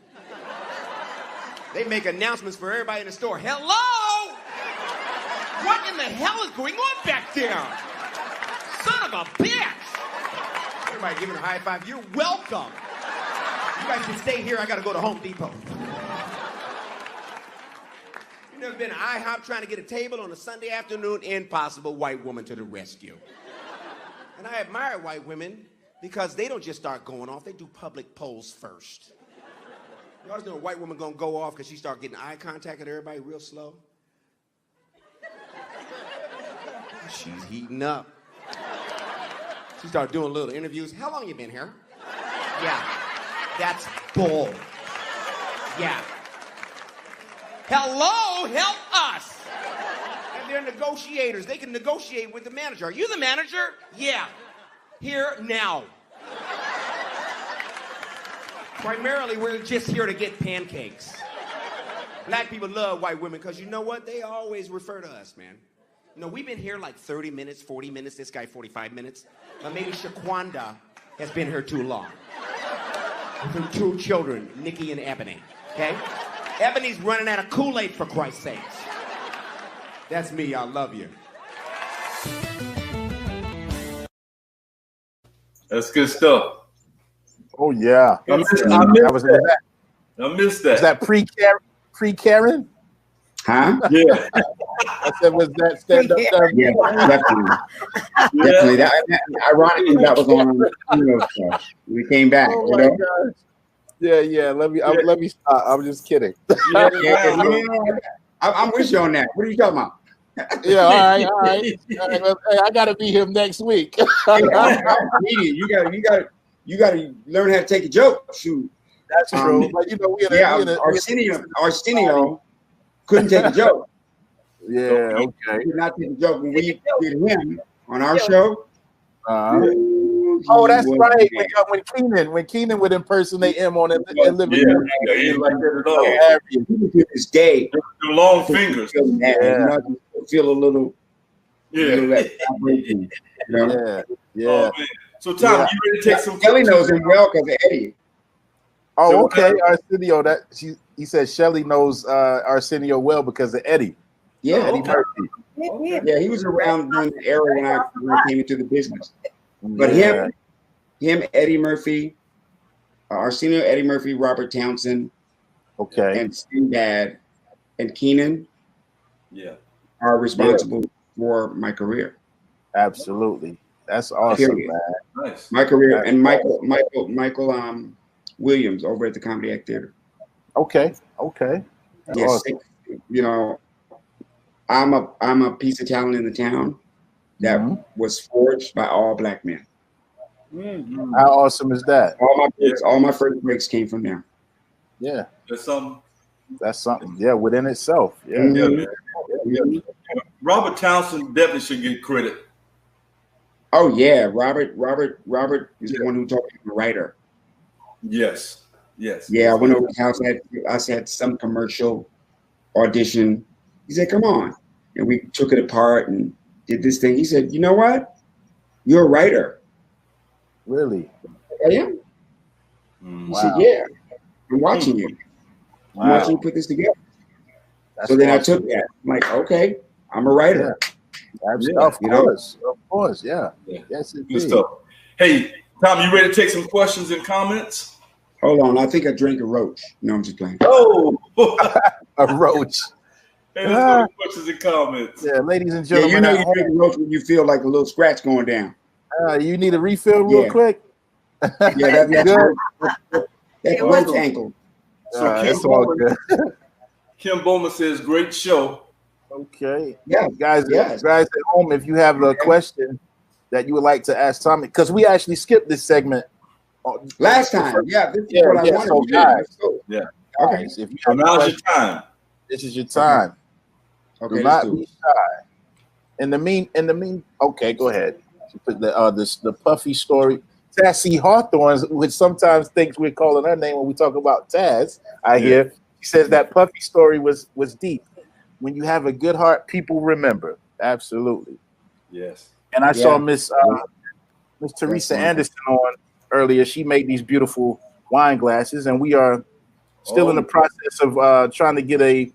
They make announcements for everybody in the store. Hello! What in the hell is going on back there? Son of a bitch! Everybody giving a high five. You're welcome. You guys can stay here. I got to go to Home Depot. You've never been to IHOP trying to get a table on a Sunday afternoon? Impossible. White woman to the rescue. And I admire white women because they don't just start going off. They do public polls first. You always know a white woman going to go off because she start getting eye contact with everybody real slow. She's heating up. She started doing little interviews. How long you been here? Yeah, that's bull. Yeah. Hello, help us. And they're negotiators. They can negotiate with the manager. Are you the manager? Yeah. Here now. Primarily, we're just here to get pancakes. Black people love white women because you know what? They always refer to us, man. You know, we've been here like 30 minutes, 40 minutes, this guy 45 minutes. Maybe Shaquanda has been here too long. With her 2 children, Nikki and Ebony, okay? Ebony's running out of Kool-Aid, for Christ's sakes. That's me, I love you. That's good stuff. Oh yeah, I missed that. I missed that. Was that pre-Karen? Huh? Yeah. I said, was that stand-up? Yeah, definitely. Definitely. Ironically, that was on the show. We came back. Oh my gosh. Yeah. Let me stop. I'm just kidding. No. I'm with you on that. What are you talking about? Yeah, all right. Hey, I gotta be him next week. You gotta learn how to take a joke. Shoot. That's true. But you know, Arsenio couldn't take a joke. Yeah, okay. He could not take a joke when we did him on our show. Oh, that's right. When Keenan would impersonate him on it, living room. Yeah, he like that at all. To this day, the long fingers. Feel a little. Yeah. Yeah. So Tom, you ready to take some? Kelly knows him well because of Eddie. Oh, okay. Arsenio, he said Shelly knows Arsenio well because of Eddie. Yeah, Eddie Murphy. Yeah, he was around during the era when I came into the business. But him, Eddie Murphy, Arsenio, Eddie Murphy, Robert Townsend, and Sinbad, and Keenan, are responsible for my career. Absolutely, that's awesome, man. Nice. My career, and Michael Williams over at the Comedy Act Theater. Okay. That's Yes, awesome. you know, I'm a piece of talent in the town that was forged by all black men. How awesome is that? All my first breaks came from there. Yeah, That's something. that's something. Yeah, within itself. Yeah. Yeah. Robert Townsend definitely should get credit. Oh yeah, Robert is the one who taught me to be a writer. Yes. Yeah, I went over to his house. I had some commercial audition. He said, "Come on," and we took it apart and did this thing. He said, "You know what? You're a writer." Really? I am. He said, "Yeah, I'm watching you. I'm watching you put this together." That's so then awesome. I took that. I'm like, okay, I'm a writer. Of course, yeah. Yes, Good indeed. stuff. Hey, Tom, you ready to take some questions and comments? Hold on, I think I drank a roach. No, I'm just playing. Oh, a roach. Hey, let's go to questions and comments. Yeah, ladies and Yeah, gentlemen. you know you drink a roach when you feel like a little scratch going down. You need a refill real quick? Yeah, that's roach ankle. So Kim Bowman says, great show. Okay. Yeah. Guys at home, if you have a question that you would like to ask Tommy, because we actually skipped this segment last time. Yeah, this is what I wanted to do. Guys, yeah. Okay. If you have now's your time. This is your time. Okay. Do not be shy. In the mean. Okay, go ahead. Put the Puffy story. Sassy Hawthorne, which sometimes thinks we're calling her name when we talk about Taz. I hear she says that Puffy story was deep. When you have a good heart, people remember. Absolutely. Yes. And I saw Miss Teresa Anderson on earlier. She made these beautiful wine glasses, and we are still in the process of trying to get a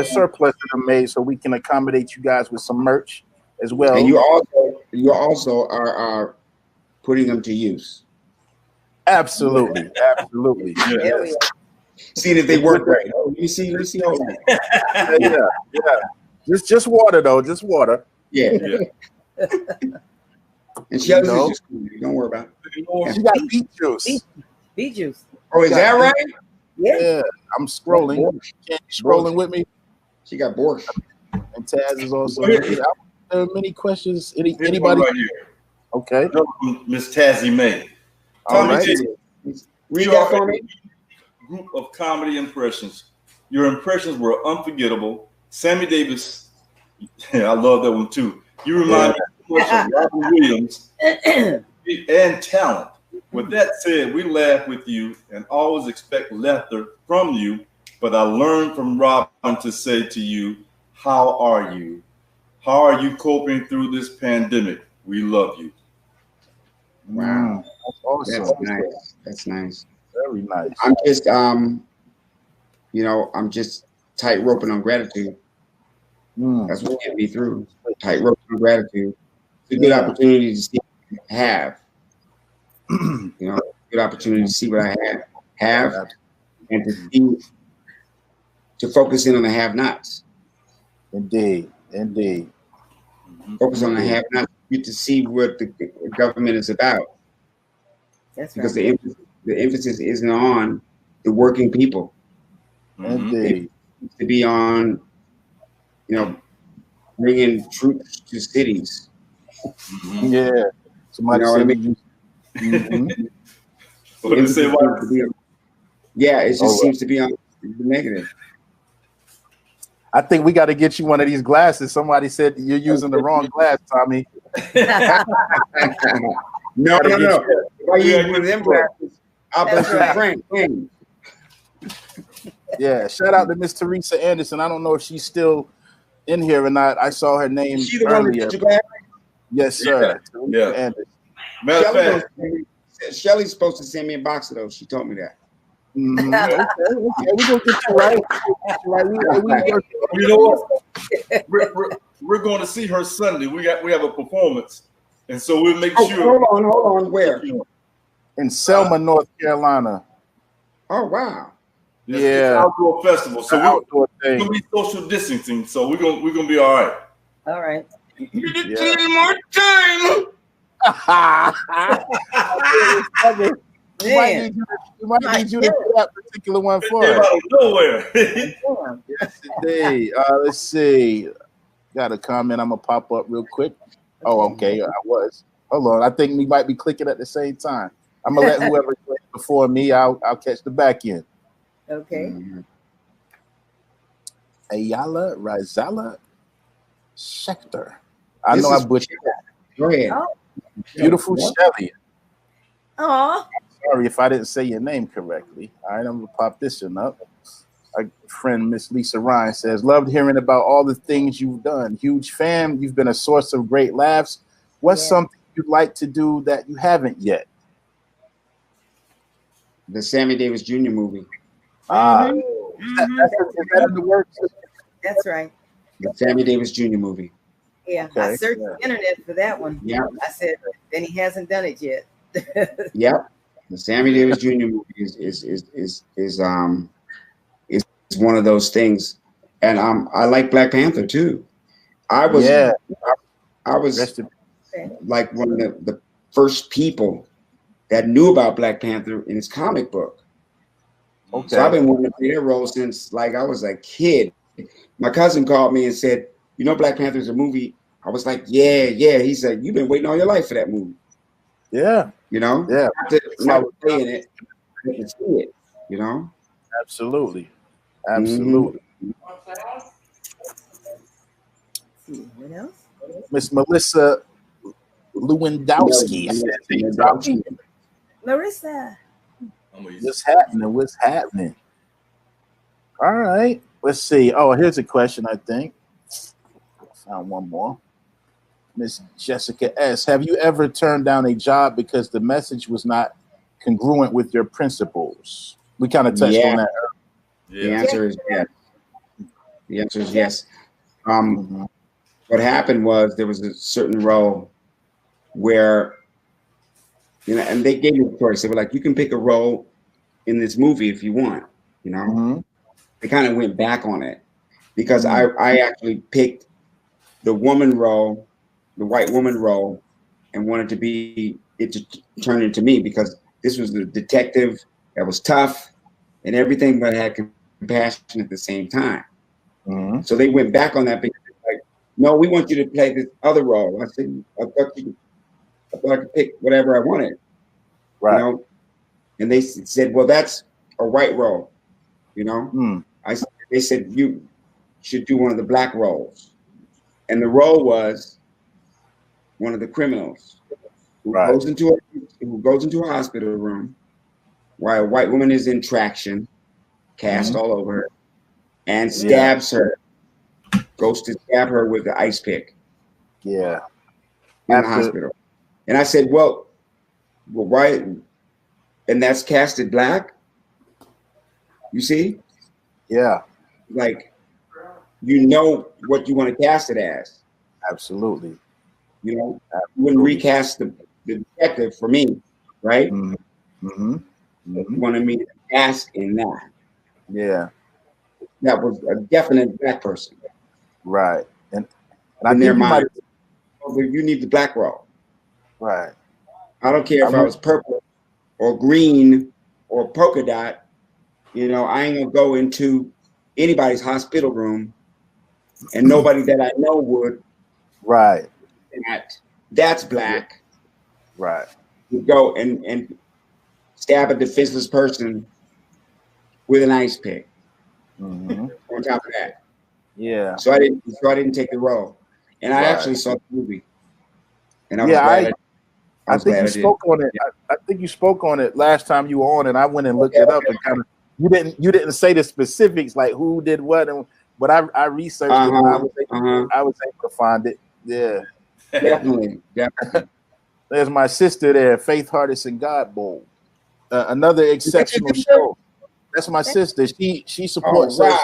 surplus of them made so we can accommodate you guys with some merch as well. And you also are putting them to use. Absolutely, absolutely. There we are. See if they work right. Oh, you see, hold on. Yeah. Just water though, just water. Yeah. And Shelly's is just cool. Don't worry about it. She got beet juice. Beet juice. Oh, is that right? Yeah. I'm scrolling. Can't you scrolling with me? She got borscht. And Taz is also here. There are many questions. Anybody? Right here. Okay. Miss Tazzy May. All Tommy right. J, Read that for me. Group of comedy impressions. Your impressions were unforgettable. Sammy Davis, I love that one too. You remind me so much of Robin Williams and talent. With that said, we laugh with you and always expect laughter from you. But I learned from Robin to say to you, how are you? How are you coping through this pandemic? We love you. Wow. That's awesome. That's nice. That's nice. Very nice. I'm just I'm just tight roping on gratitude. That's what get me through. Tight roping on gratitude. It's a good opportunity to see what I have. Good opportunity to see what I have and to focus in on the have-nots. Indeed. Focus on the have-nots. Get to see what the government is about. That's because right. the emphasis isn't on the working people. Indeed. To be on, bringing troops to cities. Yeah. Somebody what I said mean? What did say? Yeah, it just seems to be on the negative. I think we got to get you one of these glasses. Somebody said you're using the wrong glass, Tommy. No. If I use one of them glasses, I'll bet you Frank. Yeah, shout out to Miss Teresa Anderson. I don't know if she's still in here or not. I saw her name She the one that earlier. get your glasses? Yes, sir. Yeah. Matter of fact, Shelly's supposed to send me a box of those. She told me that. Okay. We're gonna get you right. You know what? We're going to see her Sunday. We have a performance, and so we'll make sure. Hold on. Where? In Selma, North Carolina. Oh wow. It's an outdoor festival, so we're gonna be social distancing. So we're gonna be all right. All right. More time. We might need you to do that particular one for us. Out of nowhere. Yes, indeed. Let's see. Got a comment. I'm gonna pop up real quick. Oh, okay. I was. Hold on. I think we might be clicking at the same time. I'm gonna let whoever clicked before me. I'll catch the back end. Okay. Ayala Rizala Schechter. I know I butchered that. Go ahead. Oh. Beautiful Shelly. Aw. Sorry if I didn't say your name correctly. All right, I'm gonna pop this one up. Our friend Miss Lisa Ryan says, loved hearing about all the things you've done. Huge fan. You've been a source of great laughs. What's something you'd like to do that you haven't yet? The Sammy Davis Jr. movie. Is that in the works? That's right. The Sammy Davis Jr. movie. Yeah. Okay. I searched the internet for that one. Yeah. I said, then he hasn't done it yet. Yep. The Sammy Davis Jr. movie is one of those things. And I like Black Panther too. I was like one of the first people that knew about Black Panther in his comic book. Okay. So I've been wanting to play that role since like I was a kid. My cousin called me and said, Black Panther is a movie. I was like, yeah. He said, you've been waiting all your life for that movie. Yeah. Not to play in it, but to see it, Absolutely. What else? Miss Melissa Lewandowski. Larissa. What's happening? All right. Let's see. Oh, here's a question, I think. Found one more. Miss Jessica S. Have you ever turned down a job because the message was not congruent with your principles? We kind of touched on that earlier. The answer is yes. The answer is yes. What happened was there was a certain role where You know, and they gave me a choice. They were like, you can pick a role in this movie if you want. You know, Mm-hmm. they kind of went back on it because Mm-hmm. I actually picked the woman role, the white woman role, and wanted to be it to turn into me because this was the detective that was tough and everything, but had compassion at the same time. Mm-hmm. So they went back on that because like, no, we want you to play this other role. I said, I thought I could pick whatever I wanted, Right. you know. And they said, well, that's a white role, you know. Mm. They said you should do one of the black roles, and the role was one of the criminals who Right. goes into a hospital room while a white woman is in traction, cast all over her, and stabs her, goes to stab her with the ice pick Yeah. in the hospital. And I said, well, why? And that's casted black. You see? Yeah. Like, you know what you want to cast it as. Absolutely. You know, you wouldn't recast the detective for me, right? Mm-hmm. Mm-hmm. You wanted me to cast in that. Yeah. That was a definite black person. Right. And I in think their you mind, might. you need the black role. Right. I don't care if I was purple or green or polka dot. You know, I ain't gonna go into anybody's hospital room and nobody that I know would. Right. That's black. Right. You go and stab a defenseless person with an ice pick. Mm-hmm. On top of that. Yeah. So I didn't take the role. And I actually saw the movie. And I was glad I think you spoke on it. I think you spoke on it last time you were on, and I went and looked it up and kind of you didn't say the specifics like who did what, but I researched it and I was able to find it. Yeah. Definitely. There's my sister there, Faith Hardison Godbold. Another exceptional show. That's my sister. She supports us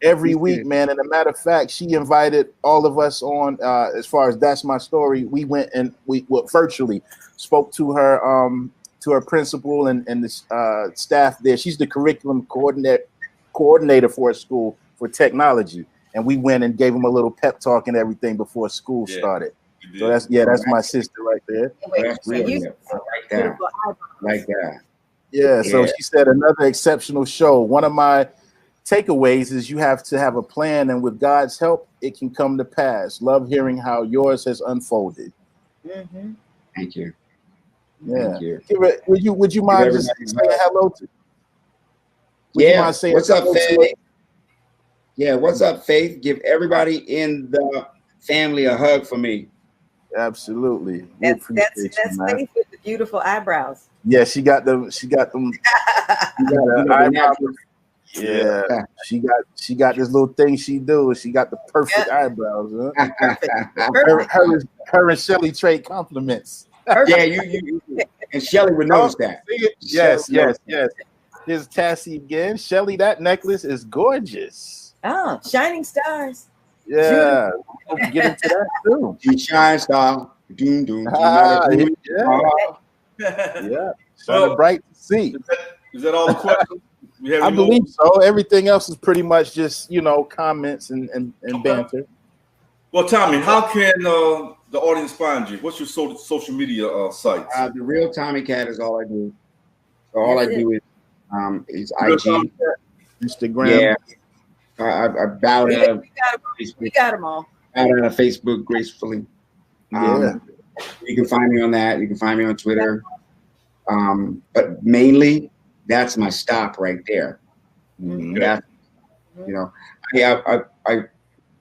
every week, man. And a matter of fact, she invited all of us on. As far as That's My Story, we went and we virtually spoke to her principal and the staff there. She's the curriculum coordinator for a school for technology, and we went and gave them a little pep talk and everything before school started. So that's my sister right there. That's really like that. Yeah. So she said another exceptional show. One of my takeaways is you have to have a plan, and with God's help, it can come to pass. Love hearing how yours has unfolded. Mm-hmm. Thank you. Yeah. Thank you. Would you mind just saying hello to? What's up, Faith? Yeah. What's up, Faith? Give everybody in the family a hug for me. Absolutely. That's Faith with the beautiful eyebrows. Yeah, she got them. Yeah, she got this little thing she do. She got the perfect eyebrows. Huh? Her and Shelly trade compliments. Yeah, you and Shelly would notice that. Yes. Here's Tassie again. Shelly, that necklace is gorgeous. Oh, shining stars. Yeah, we'll get into that too. You shine star. Yeah. Shining bright to see. Is that all the questions? I believe so. Everything else is pretty much just comments and banter. Well, Tommy, how can the audience find you? What's your social media sites? The Real Tommy Cat is all I do. So all I do is IG, Instagram. Yeah, I bowed out of Facebook. We got them all. Bowed out of Facebook gracefully. You can find me on that. You can find me on Twitter. But mainly, that's my stop right there. Mm-hmm. I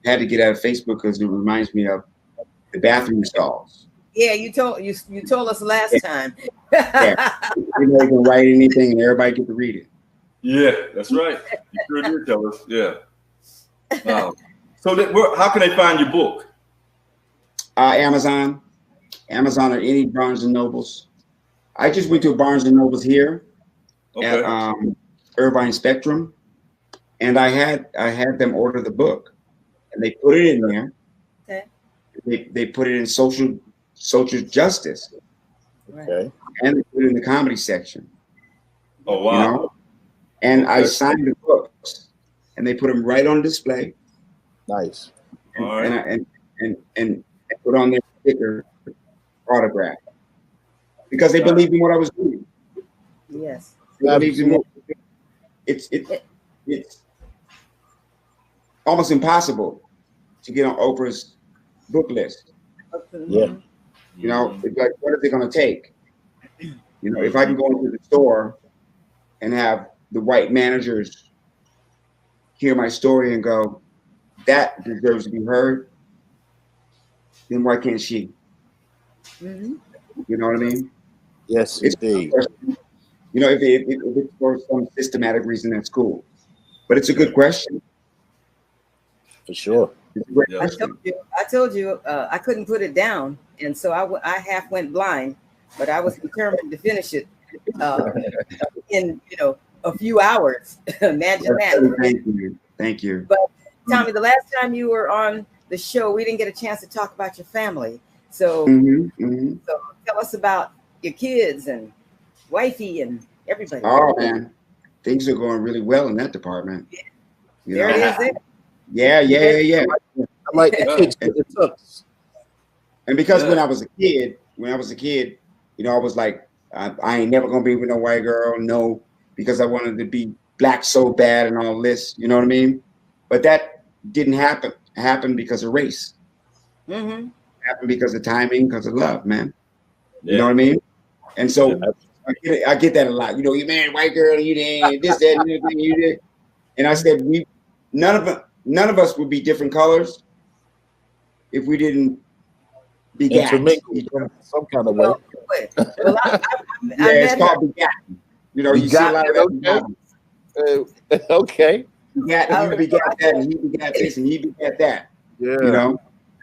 had to get out of Facebook because it reminds me of the bathroom stalls. Yeah, you told us last time. You can write anything and everybody get to read it. Yeah, that's right. You sure did tell us. Yeah. So how can they find your book? Amazon or any Barnes and Nobles. I just went to a Barnes and Nobles here at Irvine Spectrum, and I had them order the book, and they put it in there. Okay. They put it in social justice. Okay. And they put it in the comedy section. Oh wow. You know? And I Okay. signed the books, and they put them right on display. Nice. And, All right. and put on their sticker autograph because they believed in what I was doing. Yes. They believed in what it's almost impossible to get on Oprah's book list. Yeah. You know, it's like, what is it going to take? You know, if I can go into the store and have the white managers hear my story and go, that deserves to be heard, then why can't she? You know what I mean? Yes, It's, indeed. you know, if it's for some systematic reason, that's cool. But it's a good question. For sure. It's a great Yeah. question. I told you I couldn't put it down, and so I half went blind, but I was determined to finish it in a few hours. Imagine that. Thank you. But Tommy, the last time you were on the show, we didn't get a chance to talk about your family. So, so tell us about your kids and wifey and everybody. Oh man, things are going really well in that department. You There know? it is. There. Yeah. I like the kids with the tux. And because when I was a kid, you know, I was like, I ain't never gonna be with no white girl, no, because I wanted to be black so bad and all this, you know what I mean? But that didn't happen. It happened because of race. It happened because of timing, because of love, man. You know what I mean? And so I get that a lot. You know, you married a white girl, you did this, that, and everything you did. And I said, none of us would be different colors if we didn't begat. Intermingle some kind of way. Well, it's called begat. You know, you see a lot of that. Okay. You begat that, and he begat this, and he begat that. Yeah. You know?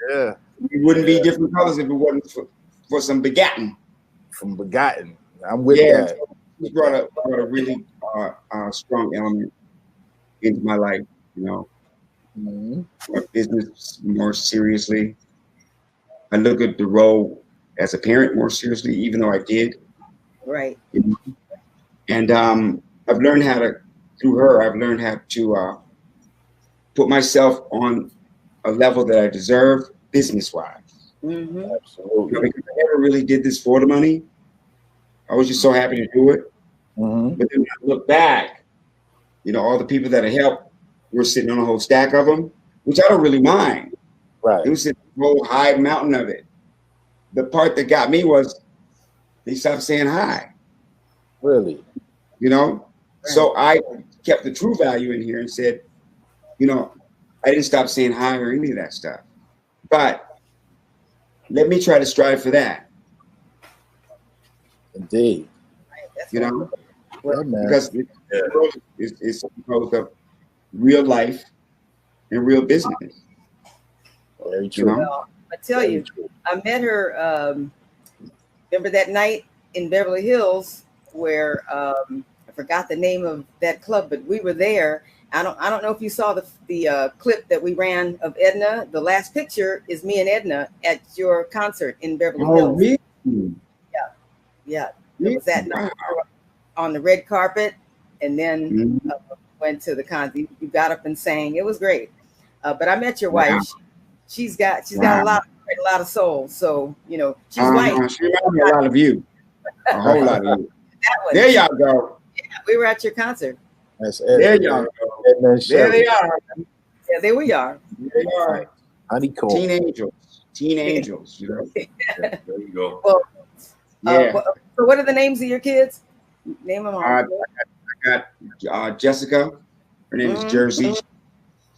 Yeah. We wouldn't be different colors if it wasn't for some begatting. From begotten. I'm with that. He brought a really strong element into my life, you know. My business more seriously. I look at the role as a parent more seriously, even though I did. Right. You know? And I've learned how to, through her, I've learned how to put myself on a level that I deserve business-wise. Absolutely. You know, because I never really did this for the money. I was just so happy to do it. But then when I look back, you know, all the people that I helped were sitting on a whole stack of them, which I don't really mind. Right. It was a whole high mountain of it. The part that got me was they stopped saying hi. Really? You know? So I kept the true value in here and said, you know, I didn't stop saying hi or any of that stuff. But let me try to strive for that. Indeed. You know? Yeah, man. Because the world is composed of real life and real business. Very true. You know? Well, I tell you, I met her. Remember that night in Beverly Hills where I forgot the name of that club, but we were there. I don't know if you saw the clip that we ran of Edna. The last picture is me and Edna at your concert in Beverly Hills. Really? Yeah. It was that night on the red carpet, and then went to the concert. You got up and sang. It was great. But I met your wife. She's got a lot of soul. So you know she's white. She reminds me a lot of you. A whole lot of you. There y'all go. Yeah, we were at your concert. There y'all go. There they are. Yeah, there we are. There they are. Honeycomb. Teen angels. You know. There you go. Well, yeah. So what are the names of your kids? Name them all. I got Jessica. Her name is Jersey.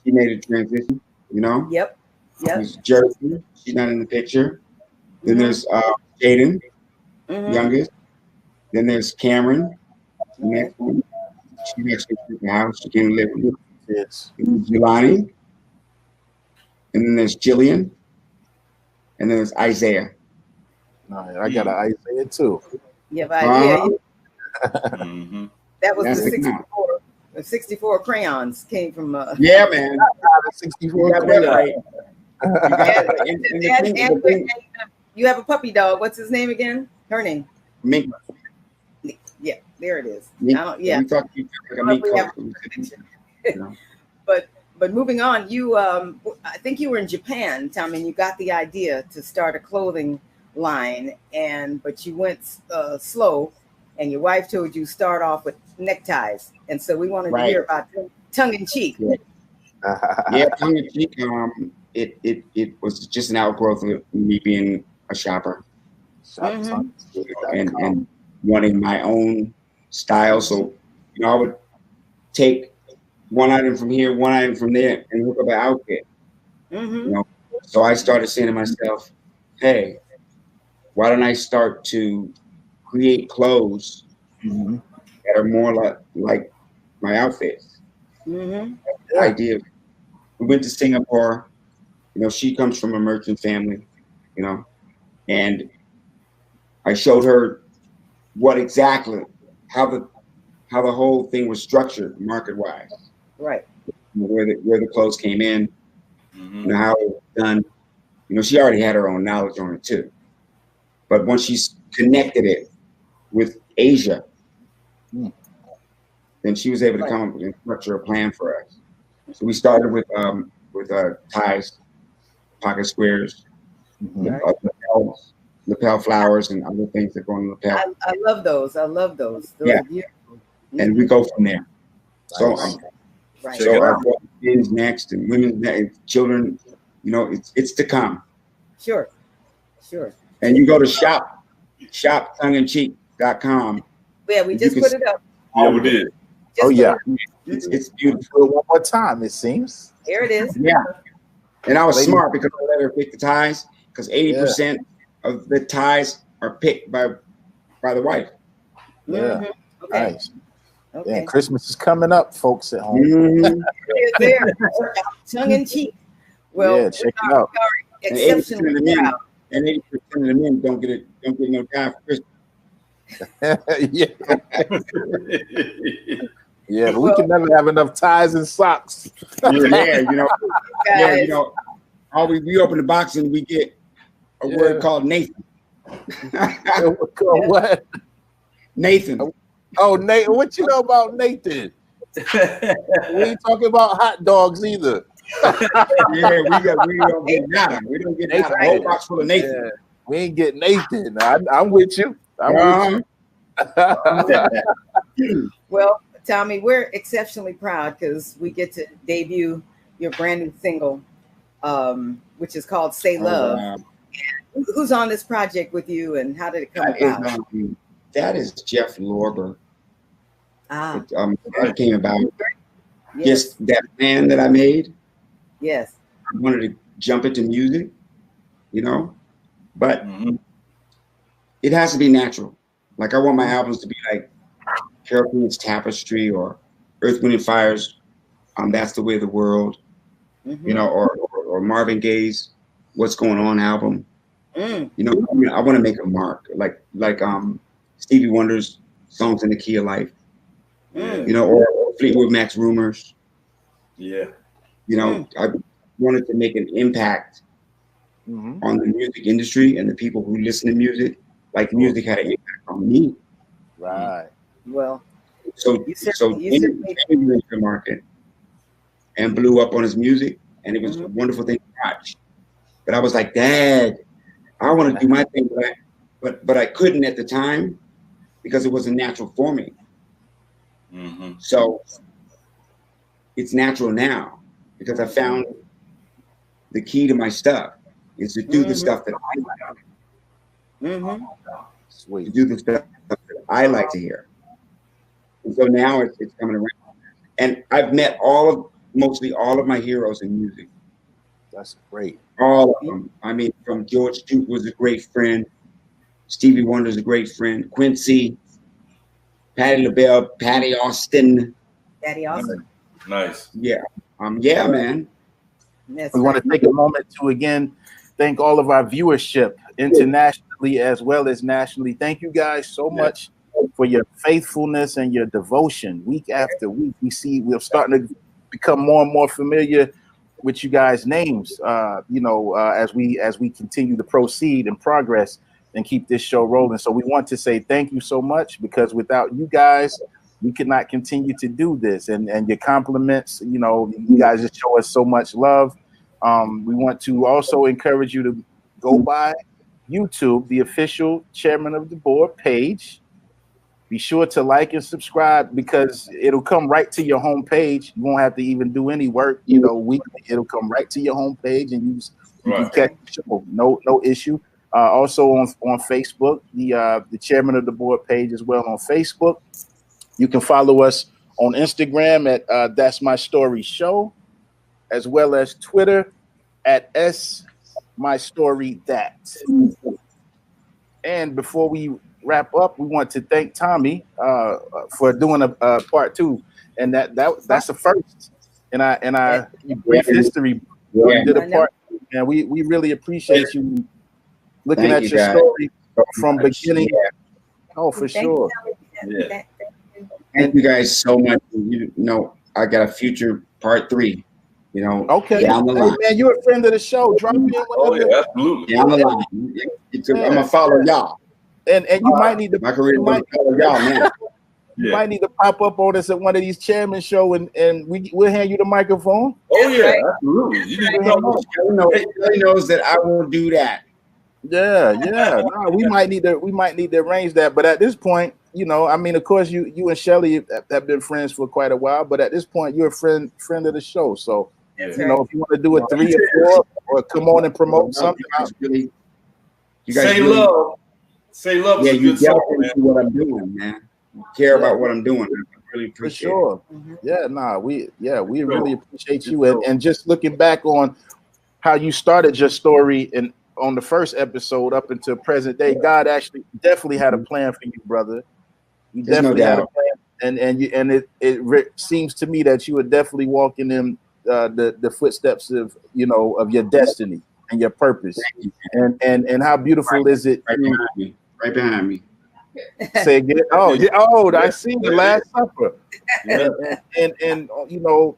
She made a transition. You know. Yep. There's Jersey. She's not in the picture. Then there's Jaden, youngest. Then there's Cameron. The next one. She actually took the house. She came to live with me. Yes. Jelani. And then there's Jillian. And then there's Isaiah. I got an Isaiah too. Yeah, that was That's the the 64. The 64 crayons came from. Yeah, man. 64 You got that right. You have a puppy dog. What's his name again? Her name. mink. Yeah, there it is. Mink. I don't, yeah. We talk like a mink We have coat. a picture. You know? But moving on, you I think you were in Japan, Tommy, and you got the idea to start a clothing line, but you went slow, and your wife told you start off with neckties, and so we wanted to hear about tongue in cheek. Yeah, yeah, tongue in cheek. It was just an outgrowth of me being a shopper, and wanting my own style. So I would take one item from here, one item from there, and hook up an outfit. So I started saying to myself, "Hey, why don't I start to create clothes that are more like my outfits?" The idea. We went to Singapore. She comes from a merchant family. And I showed her how the whole thing was structured market wise. Right. Where the clothes came in, how it was done. She already had her own knowledge on it too. But once she connected it with Asia, then she was able to come up and structure a plan for us. So we started with ties, pocket squares, lapel flowers, and other things that go on the lapel. I love those. I love those. Those Yeah. are beautiful. And we go from there. So Right. So our men's next and women's next, children, it's to come. Sure. And you go to shoptongueincheek.com. Yeah, we just put it up. Yeah, we did. It's beautiful. One more time, it seems. Here it is. Yeah. And I was smart because I let her pick the ties, because 80% of the ties are picked by the wife. Yeah. Okay. Nice. Okay. Yeah, Christmas is coming up, folks at home. There. Tongue in cheek. Well, yeah, check it out. And Exceptionally 80% proud. of the men don't get no tie for Christmas. Yeah, but we can never have enough ties and socks. We open the box and we get a word called Nathan. What? Nathan. Oh, Nathan. What you know about Nathan? We ain't talking about hot dogs either. We don't get nada. We don't get nada. A whole box full of Nathan. Yeah, we ain't getting Nathan. I'm with you. I'm with you. Well, Tommy, we're exceptionally proud because we get to debut your brand new single, which is called "Say Love." And who's on this project with you, and how did it come about? That is Jeff Lorber. That came about. Just that plan that I made. Yes. I wanted to jump into music, but it has to be natural. Like I want my albums to be like Carol King's Tapestry or Earth, Wind and Fire's That's the Way of the World, or Marvin Gaye's What's Going On album. I want to make a mark, like Stevie Wonder's Songs in the Key of Life, or Fleetwood Mac's Rumors. Yeah. I wanted to make an impact on the music industry and the people who listen to music, like music had an impact on me. Right. Well, so Jamie went to the market and blew up on his music, and it was a wonderful thing to watch. But I was like, Dad, I want to do my thing, but I couldn't at the time because it wasn't natural for me. So it's natural now because I found the key to my stuff is to do the stuff that I like. To do the stuff that I like to hear. And so now it's coming around. And I've met mostly all of my heroes in music. That's great. All of them. I mean, from George Strait was a great friend. Stevie Wonder's a great friend. Quincy, Patti LaBelle, Patty Austin. Nice. Yeah. Man. We want to take a moment to again thank all of our viewership internationally as well as nationally. Thank you guys so much for your faithfulness and your devotion week after week. We're starting to become more and more familiar with you guys' names, as we continue to proceed and progress. and keep this show rolling. So we want to say thank you so much, because without you guys, we could not continue to do this. And your compliments, you know, you guys just show us so much love. We want to also encourage you to go by YouTube, the official Chairman of the Board page. Be sure to like and subscribe, because it'll come right to your home page. You won't have to even do any work, you know, weekly. It'll come right to your home page, and you can catch the show. No issue. Also on Facebook, the Chairman of the Board page as well on Facebook. You can follow us on Instagram at That's My Story Show, as well as Twitter at SMyStoryThat. And before we wrap up, we want to thank Tommy for doing a part 2, and that's a first in our brief history. We did a part, and we really appreciate you looking at your story from beginning. Oh, for sure. Yeah. Thank you guys so much. You know, I got a future part 3. You know, okay. Down the line. Hey, man, you're a friend of the show. Drop in. Absolutely. Down the line. I'm gonna follow y'all. And you might need to. My career might follow y'all, man. You might need to pop up on us at one of these chairman show, and we'll hand you the microphone. Oh yeah, absolutely. You need to know. He knows that I will do that. Yeah. No, we might need to arrange that. But at this point, you know, I mean, of course, you and Shelly have been friends for quite a while. But at this point, you're a friend of the show. So know, if you want to do a 3 or 4, or come on and promote something, you guys say really, love. Say love. Yeah, you song, man. What I'm doing, man. You care about what I'm doing. I really appreciate it. Yeah, we really appreciate you. And just looking back on how you started your story and on the first episode up until present day, God actually definitely had a plan for you, brother. You definitely had a plan, and it seems to me that you are definitely walking in the footsteps of of your destiny and your purpose. And how beautiful is it? Right behind me. Say again. I see the Last Supper. And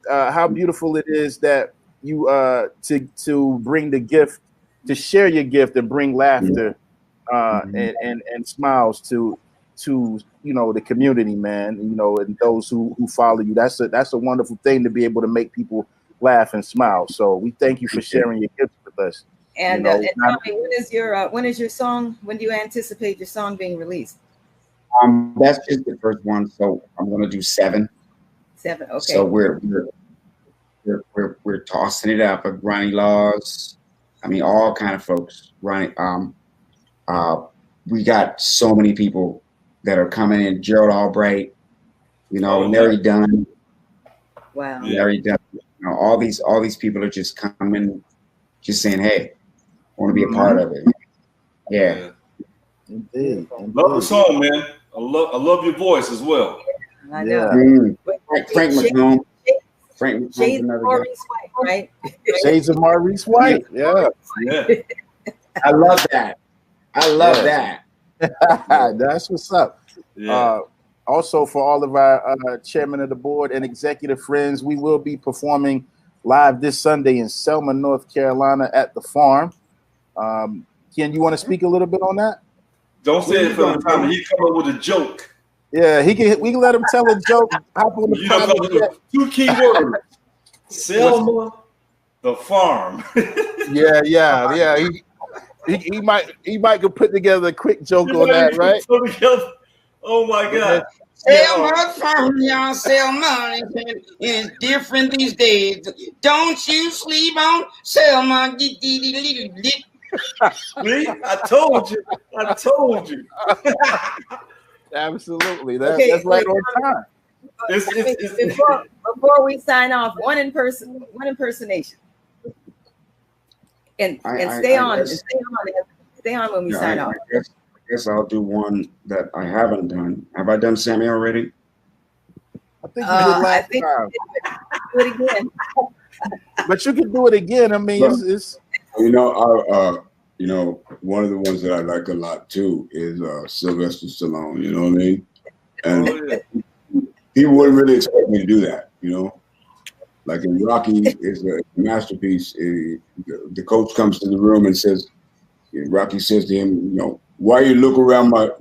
how beautiful it is that you to bring the gift, to share your gift and bring laughter and smiles to the community, man. And those who follow you. That's a wonderful thing, to be able to make people laugh and smile. So we thank you for sharing your gift with us. And tell me, when is your song? When do you anticipate your song being released? That's just the first one, so I'm gonna do 7. 7, okay. So we're tossing it up. Ronnie Laws, I mean, all kind of folks. Ronnie, we got so many people that are coming in. Gerald Albright, Larry Dunn. Wow. Larry Dunn. All these people are just coming, just saying, "Hey, I want to be a part of it." Yeah. Indeed. Love the song, man. I love your voice as well. I know. Frank McComb. Frank Shades of Maurice White, right? Shades of Maurice White. Yeah. I love that. I love that. That's what's up. Yeah. Also, for all of our chairman of the board and executive friends, we will be performing live this Sunday in Selma, North Carolina at the Farm. Ken, you want to speak a little bit on that? Don't say it for the time. He come up with a joke. Yeah, we can let him tell a joke. Hop on the 2 key words. Selma, the Farm. Yeah. He might could put together a quick joke on that, right? Oh my God. Selma Farm, y'all. Selma is different these days. Don't you sleep on Selma. See, I told you. Absolutely. That's right on time. Before we sign off, one impersonation. And stay on when we sign off. I guess I'll do one that I haven't done. Have I done Sammy already? I think you did last time. Do it again. But you can do it again. I mean, it's one of the ones that I like a lot too is Sylvester Stallone. You know what I mean? And people wouldn't really expect me to do that. Like in Rocky is a masterpiece. The coach comes to the room and says, Rocky says to him, why you look around my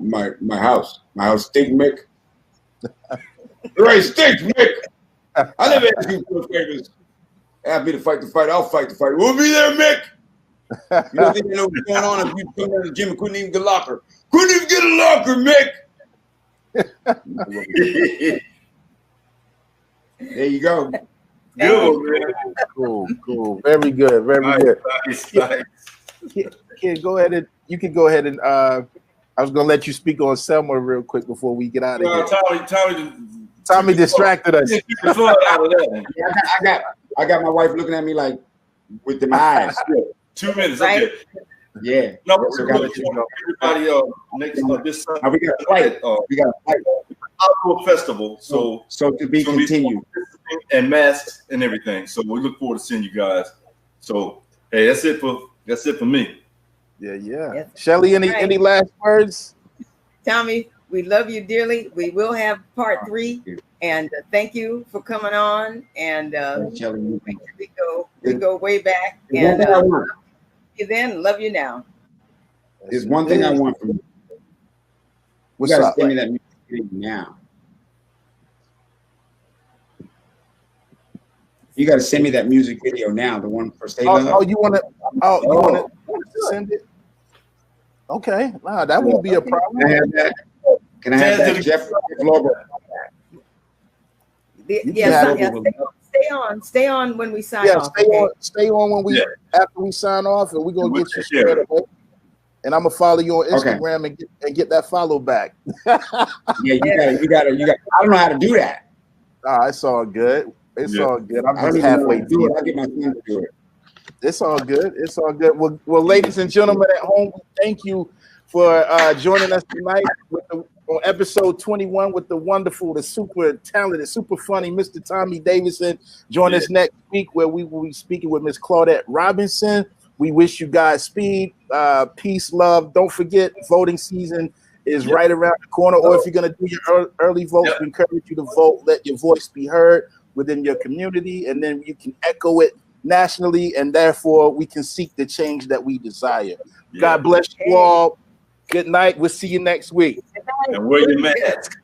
house? My house stink, Mick? Right, stinks, Mick. I never asked you for favors. Ask me to fight the fight, I'll fight the fight. We'll be there, Mick. You don't think you know what's going on if you come down to the gym and couldn't even get a locker. Couldn't even get a locker, Mick. There you go. Good, man. Cool. Very good. Very good. Nice. Kid, go ahead and you can go ahead and I was gonna let you speak on Selma real quick before we get out of here. Tommy distracted us. I got my wife looking at me like with them eyes. 2 minutes. Right. Okay. Yeah. No, we're going to everybody next this Sunday. We got a flight. We got a flight. Outdoor festival. So to be continued. And masks and everything. So we look forward to seeing you guys. So hey, that's it for me. Yeah. Yes. Shelly, any last words? Tommy, we love you dearly. We will have part 3, and thank you for coming on. And we go way back. And love you then, love you now. There's one thing I want from you. What's you gotta up? send me that music video now. You gotta send me that music video now. The one for Stay Love. You want to send it? Okay, nah, that won't be a problem. Can I have that? Can I have that, Jeff logo? Stay on when we sign off. Stay on when we after we sign off, and we're gonna get you straight away. And I'm gonna follow you on Instagram and get that follow back. You gotta. I don't know how to do that. It's all good. It's all good. I'm just halfway through it. I'll get my son to do it. It's all good. It's all good. Well, ladies and gentlemen at home, thank you for joining us tonight on episode 21 with the wonderful, the super talented, super funny Mr. Tommy Davidson. Join us next week where we will be speaking with Miss Claudette Robinson. We wish you guys speed, peace, love. Don't forget, voting season is right around the corner. Or if you're going to do your early votes, we encourage you to vote. Let your voice be heard within your community, and then you can echo it nationally, and therefore we can seek the change that we desire. God bless you all. Good night. We'll see you next week. And wear your mask.